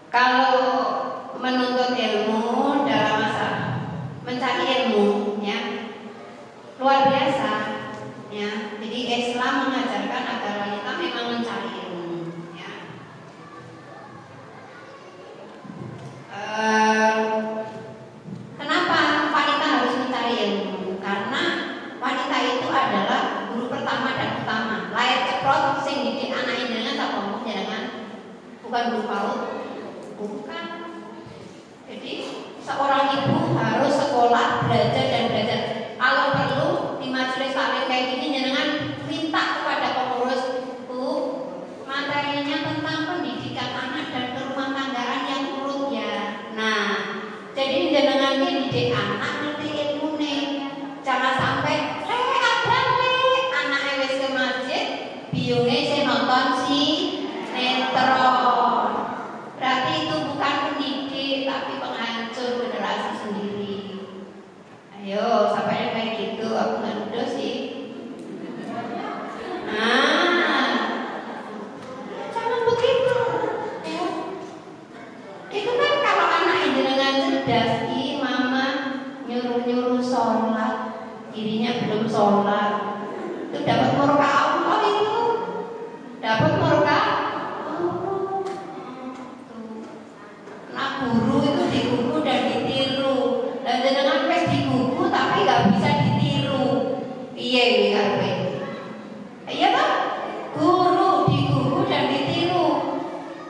kalau menuntut ilmu dalam masa mencari ilmu ya luar biasa ya. Jadi Islam mengajarkan agar wanita memang mencari ilmu ya. Kenapa wanita harus mencari ilmu? Karena wanita itu adalah guru pertama dan utama. Layar ceprot sing didik anak dengan tak ngomong jangan bukan guru PAUD, bukan. Jadi seorang ibu harus sekolah, belajar dan belajar. Kalau perlu di majelis taklim kayak gini jangan minta kepada pengurus, Bu, materinya tentang pendidikan anak dan rumah tanggaan yang urut ya. Nah, jadi jangan didik anak ngerti ilmu nih. Jangan sampai anak wis ke masjid, biungnya saya nonton sinetron. Berarti itu bukan pendidik tapi penghancur generasi sendiri. Ayo, siapa yang kayak gitu? Aku nggak nuduh sih. Nah, jangan begitu. Ya. Itu kan kalau anak jenengan cerdas, mama nyuruh sholat, dirinya belum sholat, itu dapat murka Allah itu, dapat murka. Nah, guru itu digugu dan ditiru. Dan jenengan wis digugu tapi nggak bisa ditiru. Iya karpe. Iya kan? Guru digugu dan ditiru.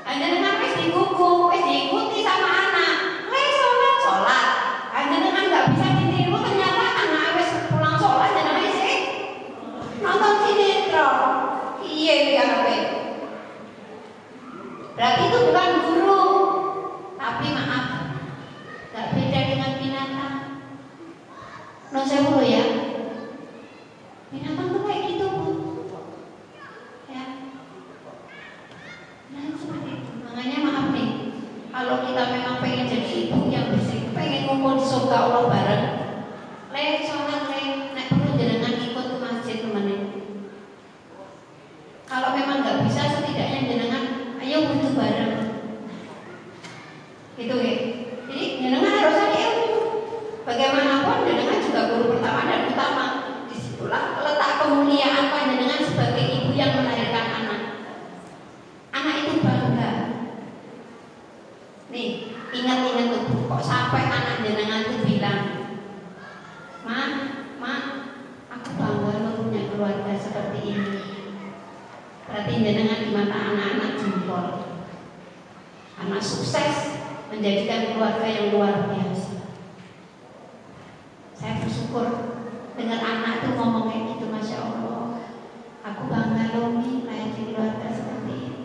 Jenengan wis digugu, wis diikuti sama anak. Wis sholat. Jenengan nggak bisa ditiru, ternyata anak wis pulang sholat jenengan sih nonton sinetron. Iya karpe. Berarti itu bukan guru. Tapi maaf, gak beda dengan binatang. Saya dulu ya, binatang tuh kayak gitu Bu. Ya, nah seperti itu. Makanya maaf nih, kalau kita memang pengen jadi ibu yang bersih, pengen ngumpul di surga Allah bareng, sholat nek perlu jenengan ikut ke masjid temenin. Kalau memang gak bisa, setidaknya jenengan ayo wudhu bareng. Gitu ya. Jadi jenengan harus cari ilmu. Bagaimanapun jenengan juga guru pertama dan utama. Disitulah letak kemuliaan panjenengan sebagai ibu yang melahirkan anak. Anak itu bangga. Nih, ingat-ingat tuh, kok sampai anak jenengan tuh bilang, Ma, aku bangga lo punya keluarga seperti ini. Berarti jenengan di mata anak-anak jempol. Anak sukses menjadikan keluarga yang luar biasa. Saya bersyukur dengan anak itu ngomong kayak gitu, Masya Allah. Aku bangga loh nih lahir keluarga seperti ini.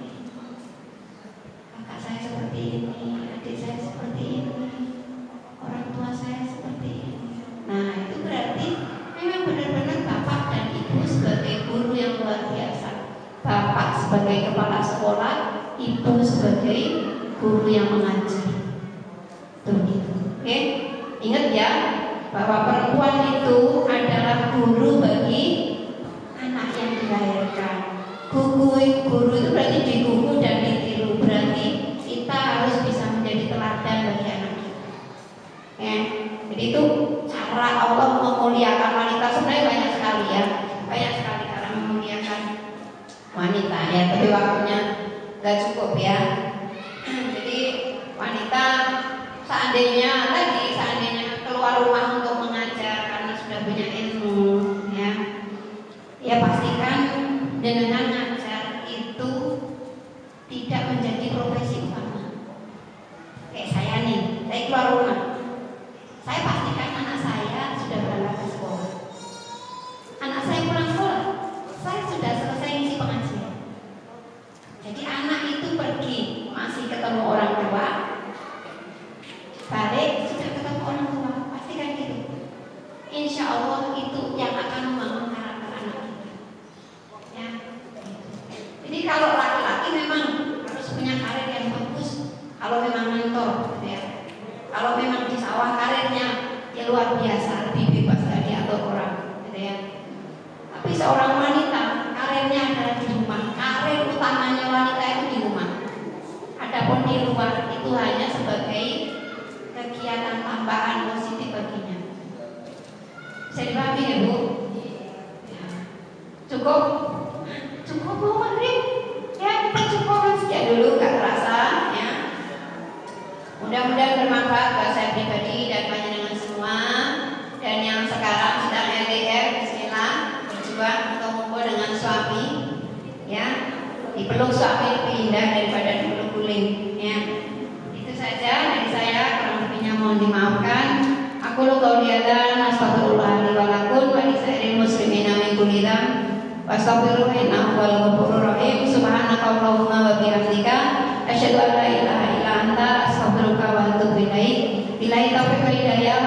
Kakak saya seperti ini, adik saya seperti ini, orang tua saya seperti ini. Nah itu berarti memang benar-benar bapak dan ibu sebagai guru yang luar biasa. Bapak sebagai kepala sekolah, ibu sebagai guru yang mengajar. Tuh gitu. Oke, ingat ya bahwa perempuan itu adalah guru bagi anak yang dilahirkan. Guru itu berarti digugu dan ditiru. Berarti kita harus bisa menjadi teladan bagi anak kita. Ya, jadi itu cara Allah memuliakan wanita. Sebenarnya banyak sekali ya, banyak sekali cara memuliakan wanita ya. Tapi waktunya nggak cukup ya. Jadi wanita seandainya keluar rumah untuk mengajar karena sudah punya ilmu ya pastikan dengan ngajar itu tidak menjadi profesi utama. Kayak saya nih, saya keluar rumah, saya pastikan anak saya sudah berangkat ke sekolah. Anak saya pulang sekolah, saya sudah selesai ngisi pengajian. Jadi anak itu pergi masih ketemu orang tua, balik sudah ketemu luar biasa, lebih bebas dari diatur orang, gitu ya. Tapi seorang wanita karirnya adalah di rumah, karir utamanya wanita itu di rumah. Adapun di luar itu hanya sebagai kegiatan tambahan positif baginya. Bisa dipahami ya Bu? Ya. Cukup Bu Maghrib? Ya kita cukupkan sejak dulu, gak terasa ya. Mudah-mudahan bermanfaat buat saya pribadi dan panjenengan semua. Dan yang sekarang sedang LDR, bismillah, berjuang untuk ngumpul dengan suami, ya. Dipeluk suami lebih indah daripada dipeluk guling, ya. Itu saja dari saya, kurang lebihnya mohon dimaafkan. Aku qauli hadza, astagfirullah li wa lakum wa li sairil muslimina min kulli dzamb. Wastaghfiruhu innahu huwal ghafurur rahim. Subhanakallahumma wa bihamdika asyhadu an la ilaha illa anta astaghfiruka wa atubu ilaik. Billahi taufiq wal hidayah.